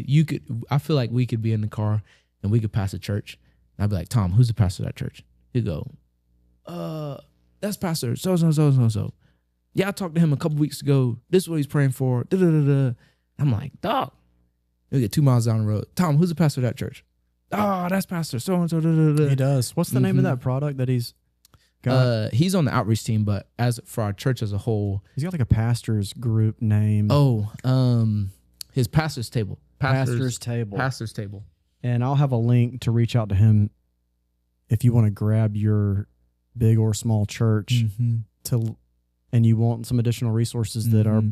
I feel like we could be in the car and we could pass a church. And I'd be like, Tom, who's the pastor of that church? He'd go, that's pastor so. Yeah, I talked to him a couple weeks ago. This is what he's praying for. I'm like, dog. We get 2 miles down the road. Tom, who's the pastor of that church? That's pastor so-and-so. He does. What's the name of that product that he's got? He's on the outreach team, but as for our church as a whole, he's got like a pastor's group name. His pastor's table. Pastor's table. Pastor's table. And I'll have a link to reach out to him if you want to grab your big or small church and you want some additional resources that our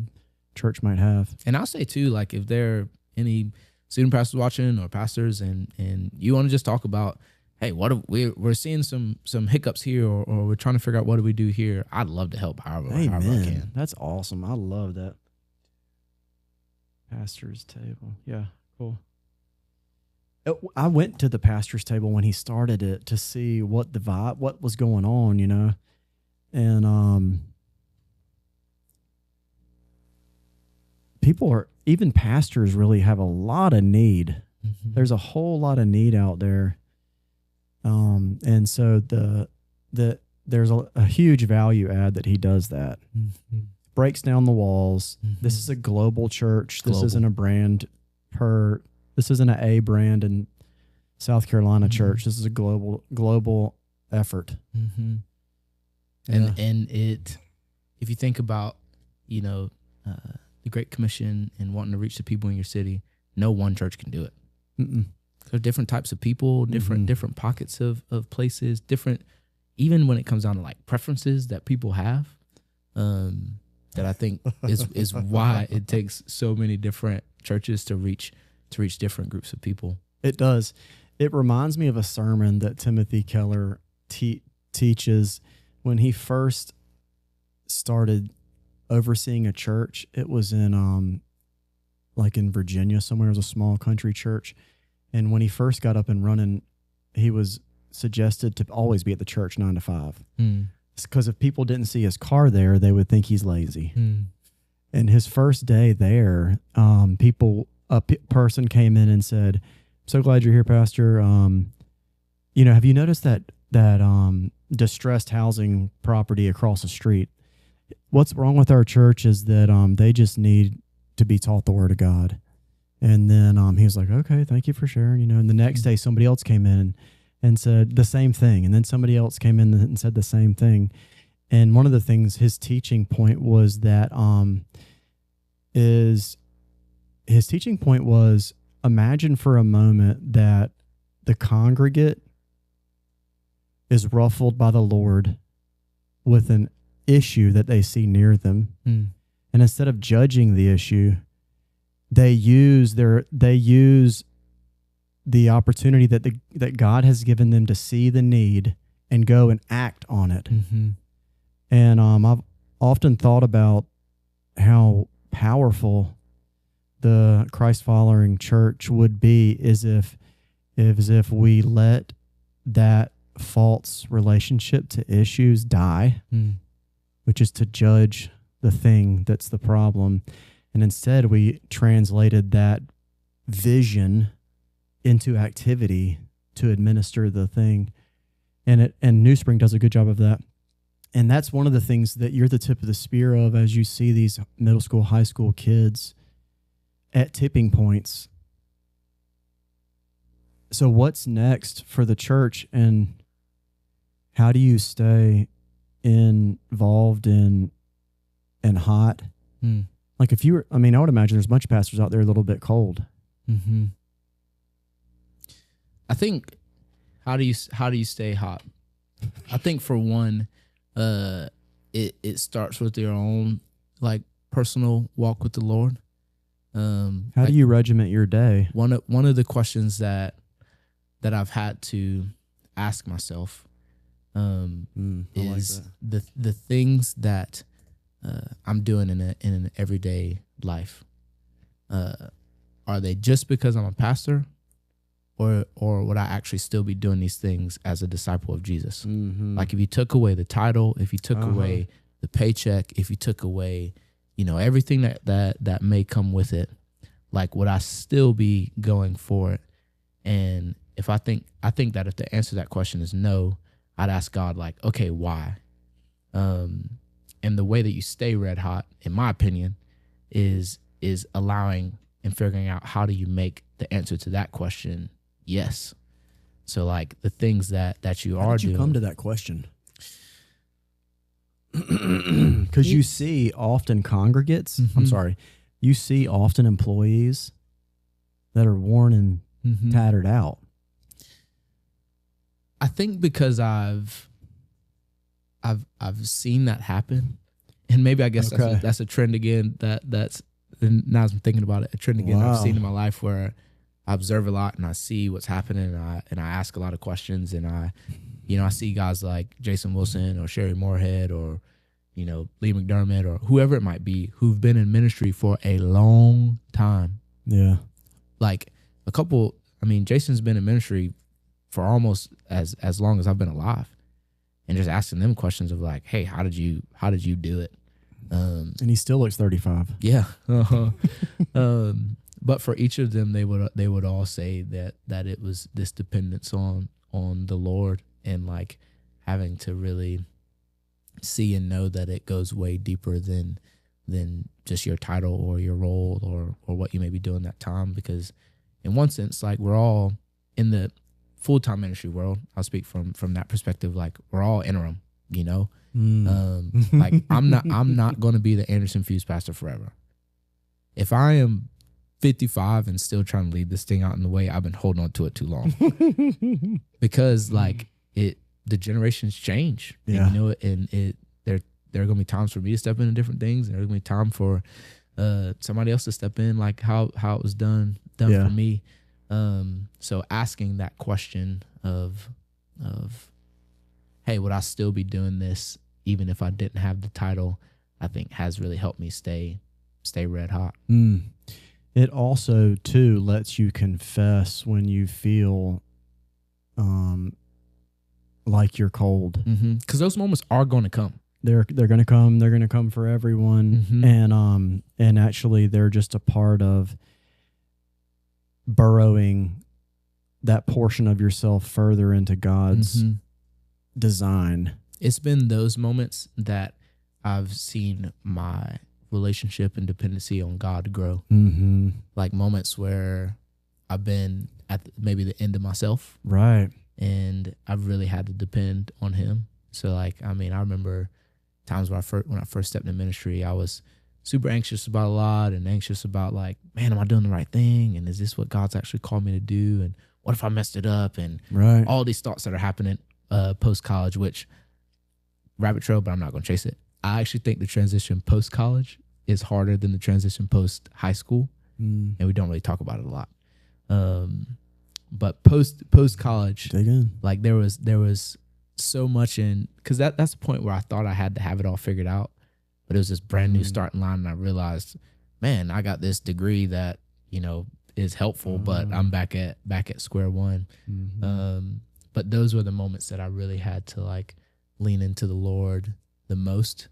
church might have. And I'll say too, like if there are any student pastors watching or pastors and you want to just talk about, hey, we're seeing some hiccups here or we're trying to figure out what do we do here, I'd love to help however I can. That's awesome. I love that. Pastor's table. Yeah, cool. I went to the pastor's table when he started it to see what was going on, and even pastors really have a lot of need. Mm-hmm. There's a whole lot of need out there. And so there's a huge value add that he does that. Mm-hmm. Breaks down the walls. Mm-hmm. This is a global church. Global. This isn't a brand this isn't an A brand in South Carolina Mm-hmm. church. This is a global effort. Mm-hmm. Yeah. And if you think about, the Great Commission and wanting to reach the people in your city, no one church can do it. Mm-mm. There are different types of people, different pockets of places, different, even when it comes down to like preferences that people have, that I think is why it takes so many different churches to reach different groups of people. It does. It reminds me of a sermon that Timothy Keller teaches when he first started overseeing a church. It was in in Virginia somewhere. It was a small country church. And when he first got up and running, he was suggested to always be at the church 9 to 5. It's because if people didn't see his car there, they would think he's lazy. And his first day there, a person came in and said, "So glad you're here, Pastor. Have you noticed that distressed housing property across the street? What's wrong with our church is that they just need to be taught the Word of God." And then he was like, "Okay, thank you for sharing." And the next day, somebody else came in and said the same thing. And then somebody else came in and said the same thing. And one of the things, his teaching point was that imagine for a moment that the congregate is ruffled by the Lord with an issue that they see near them. And instead of judging the issue, they use the opportunity that God has given them to see the need and go and act on it. Mm-hmm. And I've often thought about how powerful the Christ-following church would be as if we let that false relationship to issues die, which is to judge the thing that's the problem. And instead we translated that vision into activity to administer the thing. And NewSpring does a good job of that. And that's one of the things that you're the tip of the spear of as you see these middle school, high school kids at tipping points. So what's next for the church, and how do you stay involved and hot? Like I would imagine there's a bunch of pastors out there a little bit cold. Mm-hmm. I think, how do you stay hot? I think for one, it starts with your own personal walk with the Lord. How do you regiment your day? One of the questions that I've had to ask myself is the things that I'm doing in an everyday life. Are they just because I'm a pastor, or would I actually still be doing these things as a disciple of Jesus? Mm-hmm. Like if you took away the title, if you took away the paycheck, if you took away, everything that may come with it, would I still be going for it? And if I think that if the answer to that question is no, I'd ask God, okay, why? And the way that you stay red hot, in my opinion, is allowing and figuring out how do you make the answer to that question yes. So the things that you How are did you doing. come to that question? Because you see often congregates, you see often employees that are worn and tattered out. I think because I've seen that happen, and maybe I guess that's a trend again. That's and now as I'm thinking about it, a trend again I've seen in my life where I observe a lot and I see what's happening, and I ask a lot of questions, and I see guys like Jason Wilson or Sherry Moorhead or Lee McDermott or whoever it might be who've been in ministry for a long time. Yeah, Jason's been in ministry for almost as long as I've been alive, and just asking them questions of hey, how did you do it? And he still looks 35. Yeah. But for each of them, they would all say that it was this dependence on the Lord, and like having to really see and know that it goes way deeper than just your title or your role or what you may be doing that time. Because in one sense, like, we're all in the full-time ministry world. I'll speak from that perspective. Like, we're all interim, you know. Like, I'm not going to be the Anderson Fuse pastor forever. If I am 55 and still trying to lead this thing out in the way, I've been holding on to it too long. Because like the generations change. Yeah. And, you know, and there are going to be times for me to step into different things, and there's going to be time for somebody else to step in, like how it was done for me. So asking that question of hey, would I still be doing this even if I didn't have the title, I think has really helped me stay red hot. It also too lets you confess when you feel like you're cold. Because those moments are going to come. They're going to come. They're going to come for everyone. And actually they're just a part of burrowing that portion of yourself further into God's design. It's been those moments that I've seen my relationship and dependency on God grow. Like moments where I've been at maybe the end of myself. Right. And I've really had to depend on him. So like, I mean, I remember times when I first stepped in ministry, I was super anxious about a lot, and anxious about like, man, am I doing the right thing? And is this what God's actually called me to do? And what if I messed it up? And all these thoughts that are happening post-college, which rabbit trail, but I'm not going to chase it. I actually think the transition post-college is harder than the transition post-high school. And we don't really talk about it a lot. But post-college, like there was so much in, because that's the point where I thought I had to have it all figured out. But it was this brand new starting line, and I realized, man, I got this degree that, you know, is helpful, but I'm back at square one. But those were the moments that I really had to like lean into the Lord the most,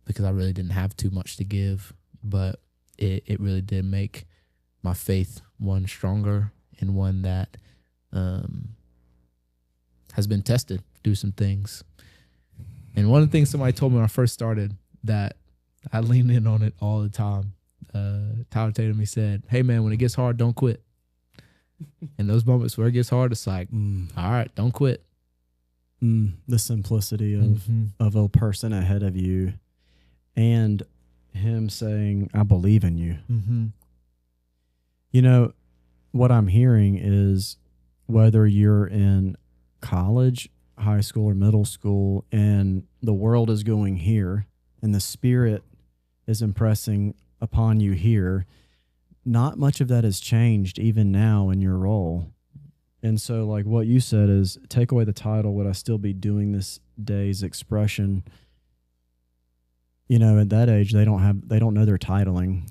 because I really didn't have too much to give. But it really did make my faith one stronger, and one that has been tested through some things. And one of the things somebody told me when I first started, that I lean in on it all the time. Tyler Tatum, he said, hey man, when it gets hard, don't quit. And those moments where it gets hard, it's like, all right, don't quit. The simplicity of a person ahead of you, and him saying, I believe in you. You know, what I'm hearing is, whether you're in college, high school, or middle school, and the world is going here, and the Spirit is impressing upon you here, not much of that has changed even now in your role. And so like what you said is, take away the title, would I still be doing this day's expression? You know, at that age, they don't know their titling,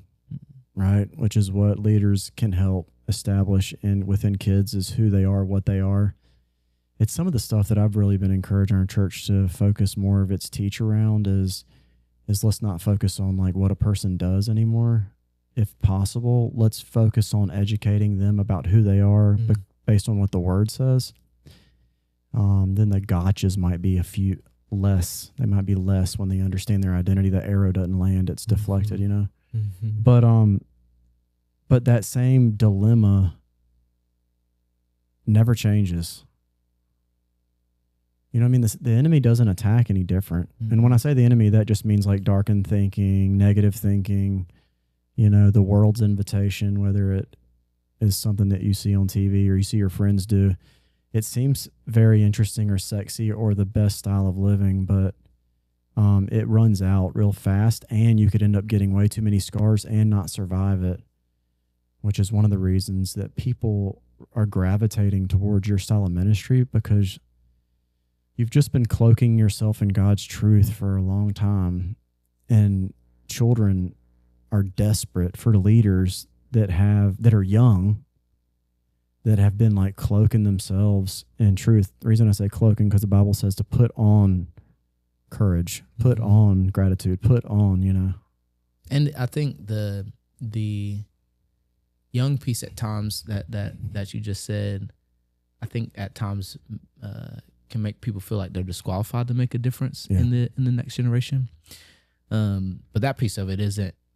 right? Which is what leaders can help establish within kids, is who they are, what they are. It's some of the stuff that I've really been encouraging our church to focus more of its teach around is let's not focus on like what a person does anymore. If possible, let's focus on educating them about who they are based on what the word says. Then the gotchas might be they might be less when they understand their identity. The arrow doesn't land, it's deflected, you know? But that same dilemma never changes. You know what I mean? The enemy doesn't attack any different. And when I say the enemy, that just means like darkened thinking, negative thinking, you know, the world's invitation, whether it is something that you see on TV or you see your friends do. It seems very interesting or sexy or the best style of living, but it runs out real fast, and you could end up getting way too many scars and not survive it, which is one of the reasons that people are gravitating towards your style of ministry, because you've just been cloaking yourself in God's truth for a long time. And children are desperate for leaders that are young, that have been like cloaking themselves in truth. The reason I say cloaking, because the Bible says to put on courage, put on gratitude, put on, And I think the young piece at times that you just said, I think at times can make people feel like they're disqualified to make a difference in the next generation. But that piece of it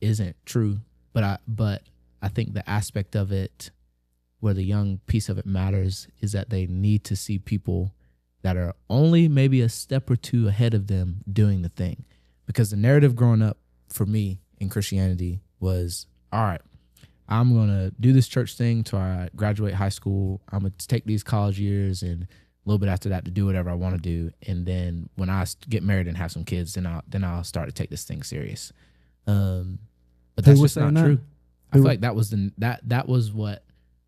isn't true. But I think the aspect of it where the young piece of it matters is that they need to see people that are only maybe a step or two ahead of them doing the thing. Because the narrative growing up for me in Christianity was, all right, I'm going to do this church thing till I graduate high school. I'm going to take these college years and a little bit after that to do whatever I want to do. And then when I get married and have some kids, then I'll start to take this thing serious. But that's just not true. I feel like that was what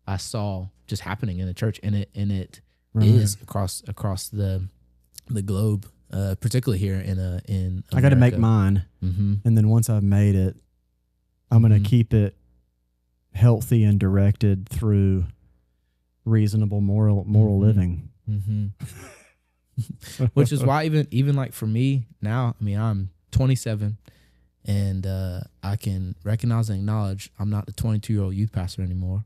I saw just happening in the church, and it is across the globe, particularly here in America. I got to make mine, and then once I've made it, I'm going to keep it healthy and directed through reasonable moral living. Which is why even like for me now, I mean, I'm 27, and I can recognize and acknowledge I'm not the 22-year-old youth pastor anymore.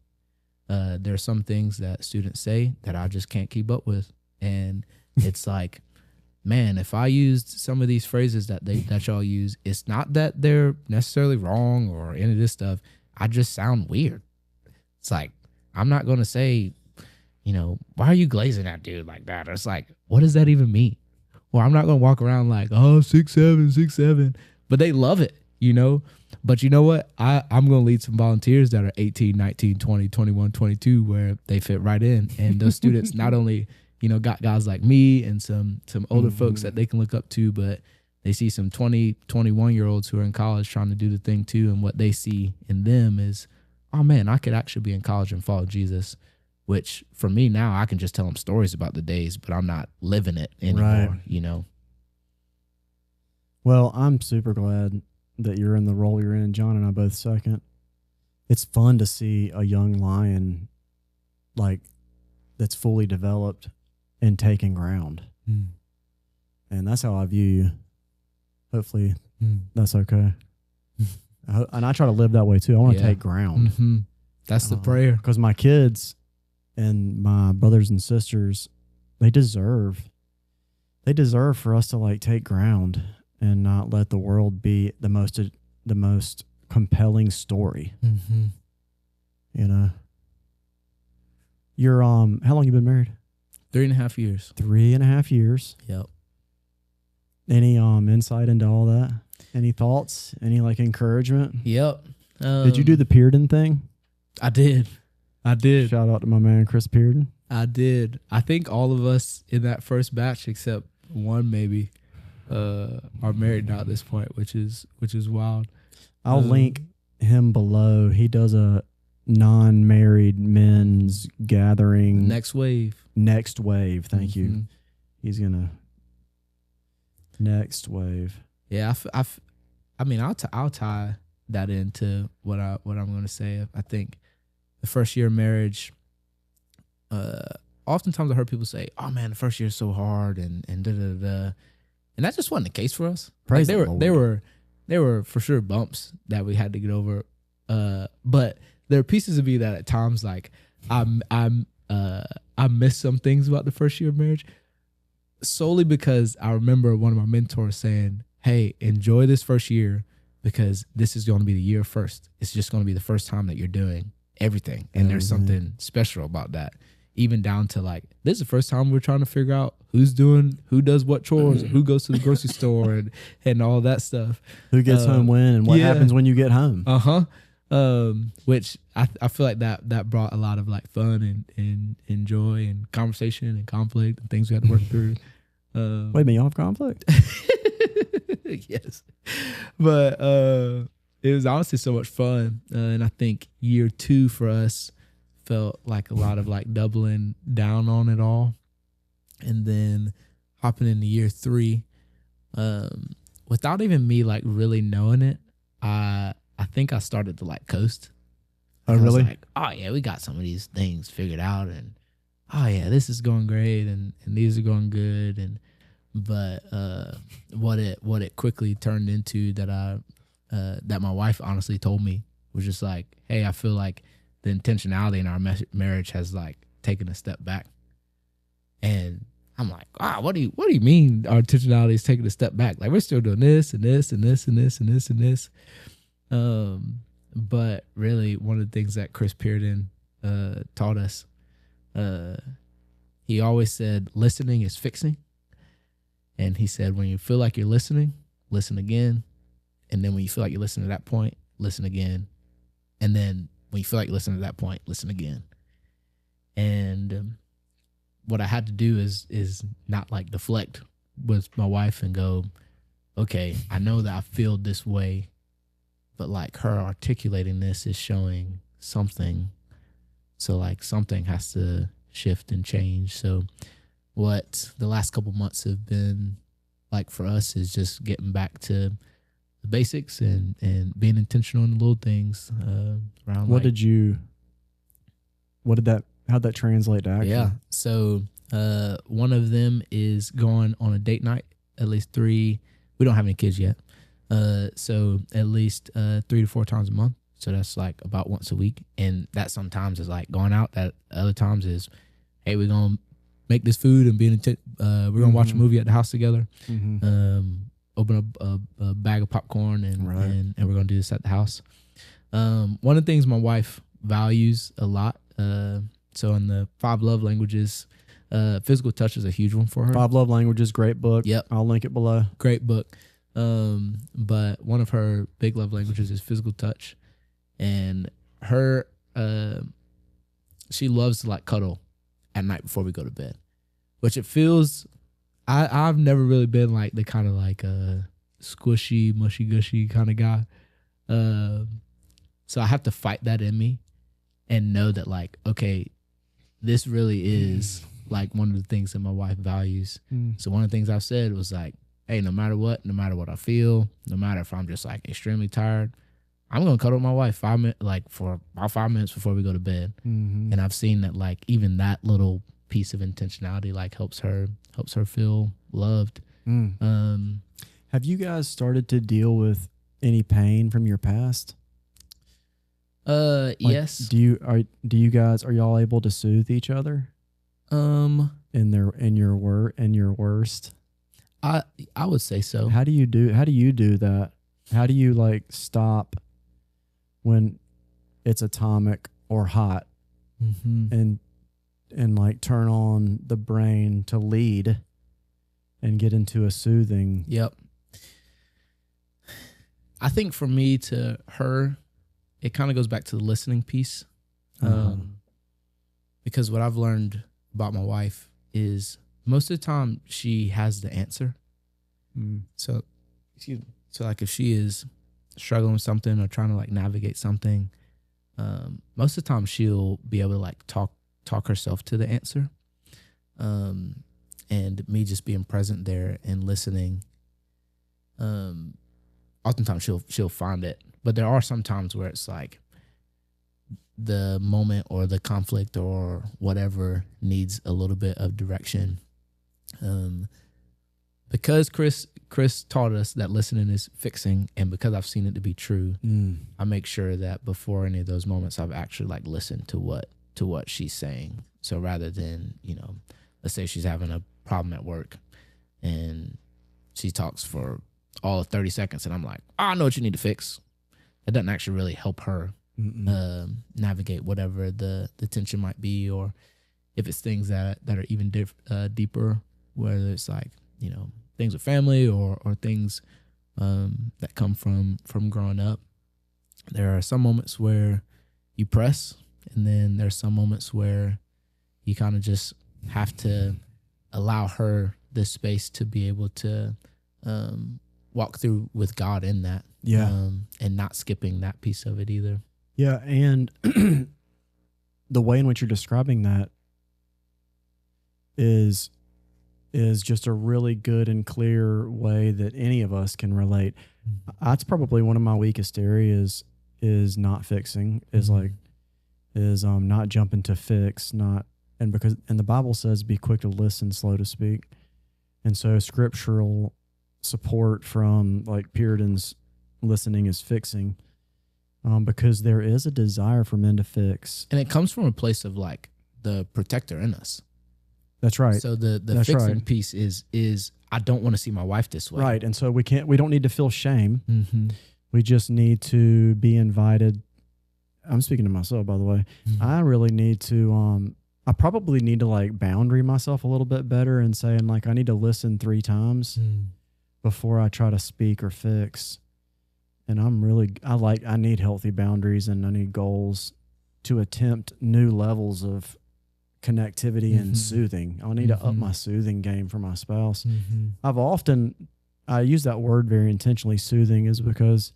There are some things that students say that I just can't keep up with, and it's like, man, if I used some of these phrases that y'all use, it's not that they're necessarily wrong or any of this stuff. I just sound weird. It's like, I'm not going to say, why are you glazing that dude like that? It's like, what does that even mean? Or I'm not going to walk around like, oh, 6'7", but they love it, But you know what? I'm going to lead some volunteers that are 18, 19, 20, 21, 22, where they fit right in. And those students not only, got guys like me and some older folks that they can look up to, but they see some 20, 21-year-olds who are in college trying to do the thing too. And what they see in them is, oh man, I could actually be in college and follow Jesus, which for me now, I can just tell them stories about the days, but I'm not living it anymore, Well, I'm super glad that you're in the role you're in. John and I both second. It's fun to see a young lion like that's fully developed and taking ground. And that's how I view you. Hopefully that's okay. And I try to live that way too. I want to take ground. That's the prayer. Because my kids and my brothers and sisters, they deserve for us to like take ground and not let the world be the most compelling story. You're how long you been married? 3.5 years. 3.5 years. Yep. Any insight into all that? Any thoughts? Any like encouragement? Yep. Did you do the Pearden thing? I did. Shout out to my man Chris Pearden. I did. I think all of us in that first batch, except one maybe, are married now at this point, which is wild. I'll link him below. He does a non-married men's gathering. Next wave. Thank you. He's gonna next wave. Yeah, I mean, I'll tie that into what I'm going to say. I think the first year of marriage. Oftentimes I heard people say, "Oh man, the first year is so hard," and da da da, and that just wasn't the case for us. Praise like, the Lord. there were for sure bumps that we had to get over. But there are pieces of me that at times like I miss some things about the first year of marriage, solely because I remember one of my mentors saying, "Hey, enjoy this first year because this is going to be the year first. It's just going to be the first time that you're doing everything, and there's something special about that." Even down to like, this is the first time we're trying to figure out who does what chores, who goes to the grocery store and all that stuff. Who gets home when and what happens when you get home. Which I feel like that brought a lot of like fun and joy and conversation and conflict and things we had to work through. Wait a minute, y'all have conflict? Yes. But it was honestly so much fun. And I think year 2 for us felt like a lot of like doubling down on it all. And then hopping into year 3, without even me like really knowing it, I think I started to like coast. Oh, really? I was like, oh yeah, we got some of these things figured out, and oh yeah, this is going great, and these are going good, and But what it quickly turned into that my wife honestly told me was just like, hey, I feel like the intentionality in our marriage has like taken a step back. And I'm like, what do you mean our intentionality is taking a step back? Like we're still doing this and this and this and this and this and this. But really one of the things that Chris Pearden taught us, he always said listening is fixing. And he said, when you feel like you're listening, listen again. And then when you feel like you're listening to that point, listen again. And then when you feel like you're listening to that point, listen again. And what I had to do is not like deflect with my wife and go, okay, I know that I feel this way, but like her articulating this is showing something. So like something has to shift and change. So what the last couple months have been like for us is just getting back to the basics and being intentional in the little things around. How'd that translate to action? Yeah. So one of them is going on a date night, at least 3. We don't have any kids yet. So at least 3 to 4 times a month. So that's like about once a week. And that sometimes is like going out. That other times is, hey, we're going to make this food and we're going to watch a movie at the house together. Open a bag of popcorn and we're going to do this at the house. One of the things my wife values a lot, so in the 5 love languages, physical touch is a huge one for her. 5 Love Languages, great book. Yep. I'll link it below. Great book. But one of her big love languages is physical touch. And her, she loves to like cuddle at night before we go to bed, which it feels, I've never really been like the kind of like squishy, mushy gushy kind of guy. So I have to fight that in me and know that like, okay, this really is like one of the things that my wife values. So one of the things I've said was like, hey, no matter what I feel, no matter if I'm just like extremely tired, I'm going to cuddle with my wife 5 minutes, like for about 5 minutes before we go to bed. And I've seen that like even that little piece of intentionality like helps her feel loved. Have you guys started to deal with any pain from your past? Yes. Are y'all able to soothe each other? In your worst? I would say so. How do you do that? How do you like stop when it's atomic or hot and like turn on the brain to lead and get into a soothing? Yep. I think for me to her, it kind of goes back to the listening piece. Because what I've learned about my wife is most of the time she has the answer. So, excuse me. So like if she is struggling with something or trying to like navigate something, most of the time she'll be able to like talk herself to the answer. And me just being present there and listening, oftentimes she'll find it. But there are some times where it's like the moment or the conflict or whatever needs a little bit of direction. Because Chris taught us that listening is fixing, and because I've seen it to be true, I make sure that before any of those moments, I've actually like listened to what she's saying. So rather than, let's say she's having a problem at work and she talks for all of 30 seconds and I'm like, I know what you need to fix. It doesn't actually really help her navigate whatever the tension might be, or if it's things that are even deeper, whether it's like, things with family or things that come from growing up. There are some moments where you press, and then there's some moments where you kind of just have to allow her the space to be able to walk through with God in that. Yeah. And not skipping that piece of it either. Yeah, and the way in which you're describing that is just a really good and clear way that any of us can relate. That's probably one of my weakest areas is not fixing, is not jumping to fix, and the Bible says be quick to listen, slow to speak. And so scriptural support from like Puritans, listening is fixing, because there is a desire for men to fix. And it comes from a place of like the protector in us. That's right. So the fixing piece is I don't want to see my wife this way. Right. And so we don't need to feel shame. Mm-hmm. We just need to be invited. I'm speaking to myself, by the way. Mm-hmm. I really need to, I probably need to like boundary myself a little bit better and saying like, I need to listen 3 times before I try to speak or fix. And I need healthy boundaries, and I need goals to attempt new levels of connectivity and soothing. I need to up my soothing game for my spouse. I use that word very intentionally, soothing, is because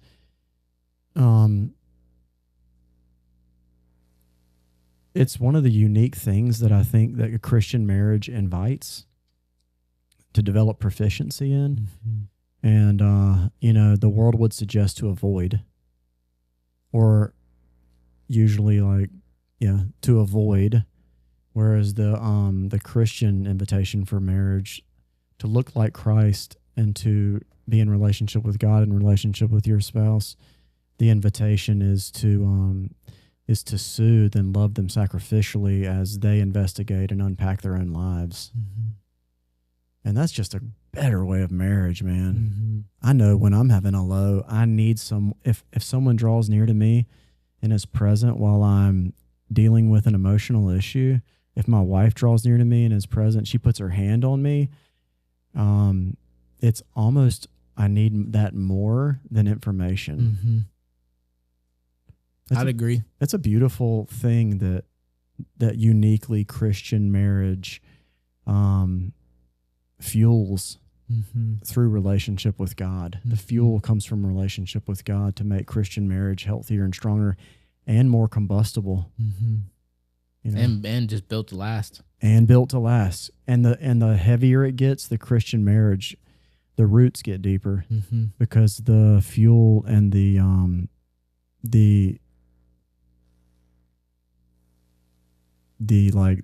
it's one of the unique things that I think that a Christian marriage invites to develop proficiency in. And, the world would suggest to avoid, or usually to avoid. Whereas the Christian invitation for marriage, to look like Christ and to be in relationship with God and relationship with your spouse, the invitation is to soothe and love them sacrificially as they investigate and unpack their own lives. And that's just a better way of marriage, man. I know when I'm having a low, I need if someone draws near to me and is present while I'm dealing with an emotional issue. If my wife draws near to me and is present, she puts her hand on me. It's almost, I need that more than information. I'd agree. That's a beautiful thing that uniquely Christian marriage fuels through relationship with God. The fuel comes from relationship with God to make Christian marriage healthier and stronger and more combustible. And just built to last. And built to last. And the heavier it gets, the Christian marriage, the roots get deeper because the fuel and the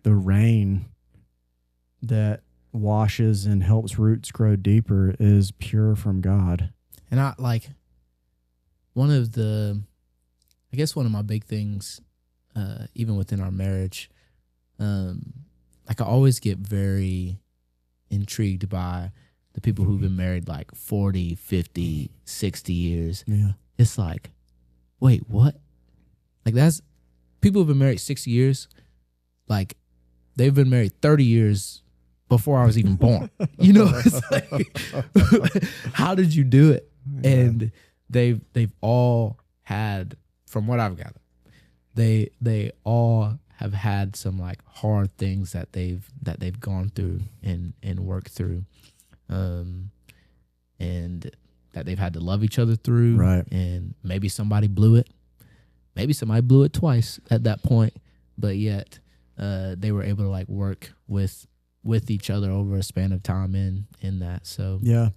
rain that washes and helps roots grow deeper is pure from God. And one of my big things, even within our marriage, I always get very intrigued by the people who've been married 40, 50, 60 years. Yeah. It's wait, what? That's people who've been married 60 years, they've been married 30 years before I was even born. It's how did you do it? Yeah. And they've all had, from what I've gathered, they all have had some hard things that they've gone through and worked through, and that they've had to love each other through. Right. And maybe somebody blew it. Maybe somebody blew it twice at that point, but yet they were able to work with each other over a span of time in that. So yeah,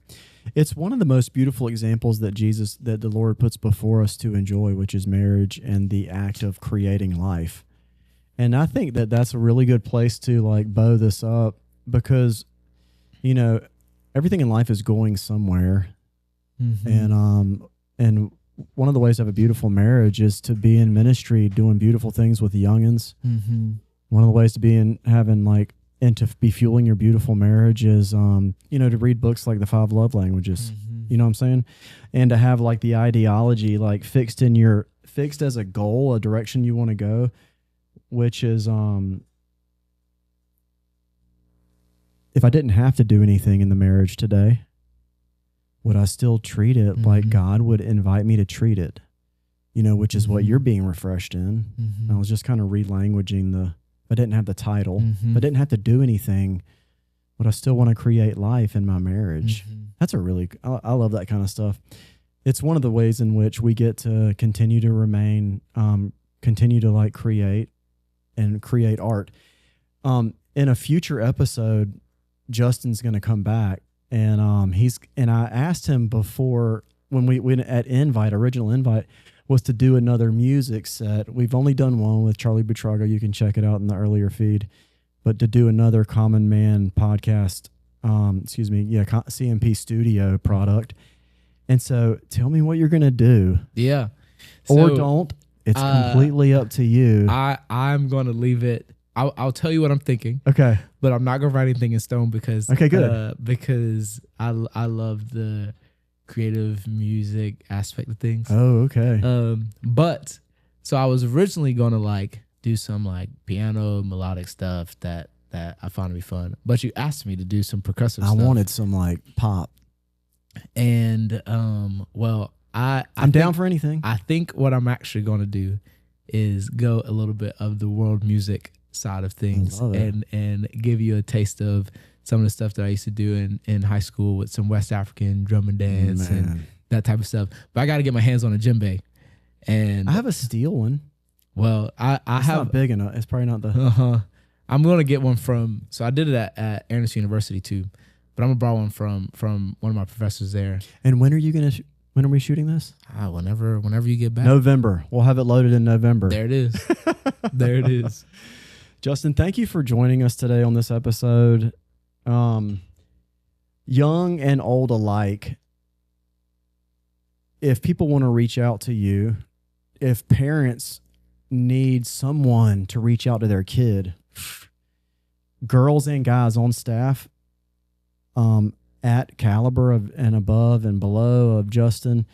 it's one of the most beautiful examples that the Lord puts before us to enjoy, which is marriage and the act of creating life. And I think that that's a really good place to bow this up, because everything in life is going somewhere. And one of the ways to have a beautiful marriage is to be in ministry doing beautiful things with the youngins. One of the ways to be and to be fueling your beautiful marriage is, to read books like The 5 Love Languages. You know what I'm saying? And to have the ideology fixed as a goal, a direction you want to go, which is, if I didn't have to do anything in the marriage today, would I still treat it like God would invite me to treat it? Which is what you're being refreshed in. I was just kind of relanguaging if I didn't have the title, if I didn't have to do anything, would I still want to create life in my marriage? That's I love that kind of stuff. It's one of the ways in which we get to continue to remain, continue to create and create art. In a future episode, Justin's going to come back, and I asked him before when we went at original invite, was to do another music set. We've only done one with Charlie Butrago. You can check it out in the earlier feed. But to do another Common Man podcast CMP Studio product. And so tell me what you're going to do. Yeah. Or So, don't. It's completely up to you. I'm going to leave it. I'll tell you what I'm thinking. Okay. But I'm not going to write anything in stone because Okay, good. Because I love the creative music aspect of things. Oh, okay. But so I was originally going to like do some like piano melodic stuff that I found to be fun. But you asked me to do some percussive stuff. I wanted some like pop. And I'm down for anything. I think what I'm actually going to do is go a little bit of the world music side of things and give you a taste of some of the stuff that I used to do in high school with some West African drum and dance and that type of stuff. But I got to get my hands on a djembe. And I have a steel one. Well, I it's have not big enough. It's probably not the. I'm going to get one from. So I did it at Anderson University too, but I'm gonna borrow one from one of my professors there. And when are you gonna? When are we shooting this? Whenever you get back. November. We'll have it loaded in November. There it is. There it is. Justin, thank you for joining us today on this episode. Young and old alike, if people want to reach out to you, if parents need someone to reach out to their kid, girls and guys on staff, at caliber of and above and below of Justin,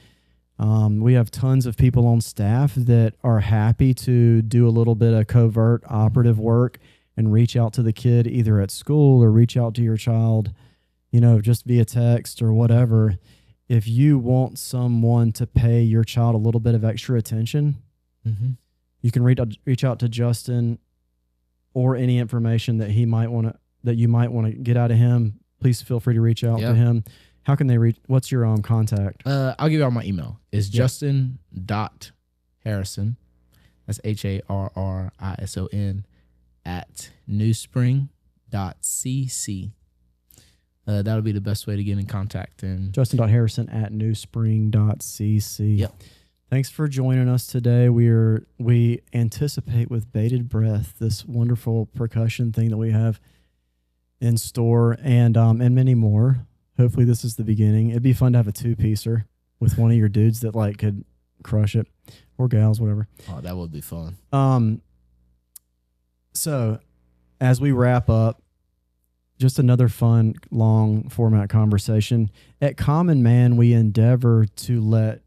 we have tons of people on staff that are happy to do a little bit of covert operative work and reach out to the kid either at school or reach out to your child, just via text or whatever. If you want someone to pay your child a little bit of extra attention, you can reach out to Justin or any information that you might want to get out of him. Please feel free to reach out to him. How can they reach? What's your contact? I'll give you all my email. It's justin.harrison. That's HARRISON at newspring.cc. That'll be the best way to get in contact. And Justin.harrison at newspring.cc. Yep. Thanks for joining us today. We anticipate with bated breath this wonderful percussion thing that we have in store and many more. Hopefully this is the beginning. It'd be fun to have a 2-piecer with one of your dudes that like could crush it, or gals, whatever. Oh, that would be fun. So as we wrap up, just another fun, long format conversation. At Common Man, we endeavor to let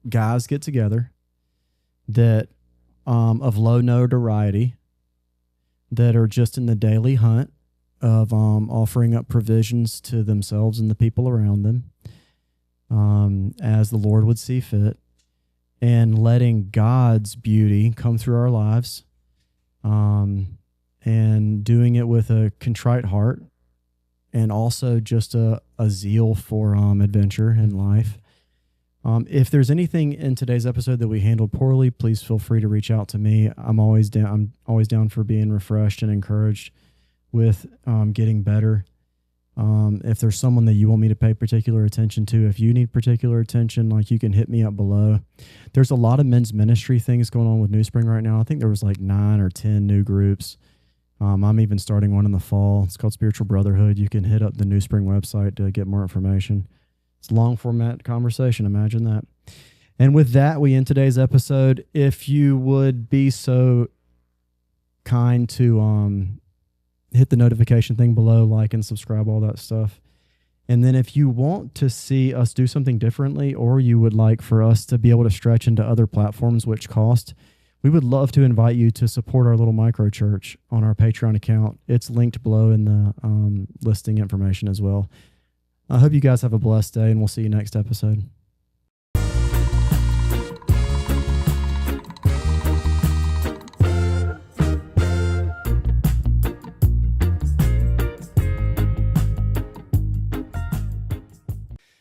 guys get together that of low notoriety, that are just in the daily hunt of offering up provisions to themselves and the people around them, as the Lord would see fit, and letting God's beauty come through our lives, and doing it with a contrite heart, and also just a zeal for adventure in life. If there's anything in today's episode that we handled poorly, please feel free to reach out to me. I'm always down for being refreshed and encouraged with getting better. If there's someone that you want me to pay particular attention to, if you need particular attention, like, you can hit me up below. There's a lot of men's ministry things going on with NewSpring right now. I think there was like 9 or 10 new groups. I'm even starting one in the fall. It's called Spiritual Brotherhood. You can hit up the NewSpring website to get more information. It's a long format conversation. Imagine that. And with that, we end today's episode. If you would be so kind to hit the notification thing below, like and subscribe, all that stuff. And then if you want to see us do something differently, or you would like for us to be able to stretch into other platforms which cost, we would love to invite you to support our little micro church on our Patreon account. It's linked below in the listing information as well. I hope you guys have a blessed day, and we'll see you next episode.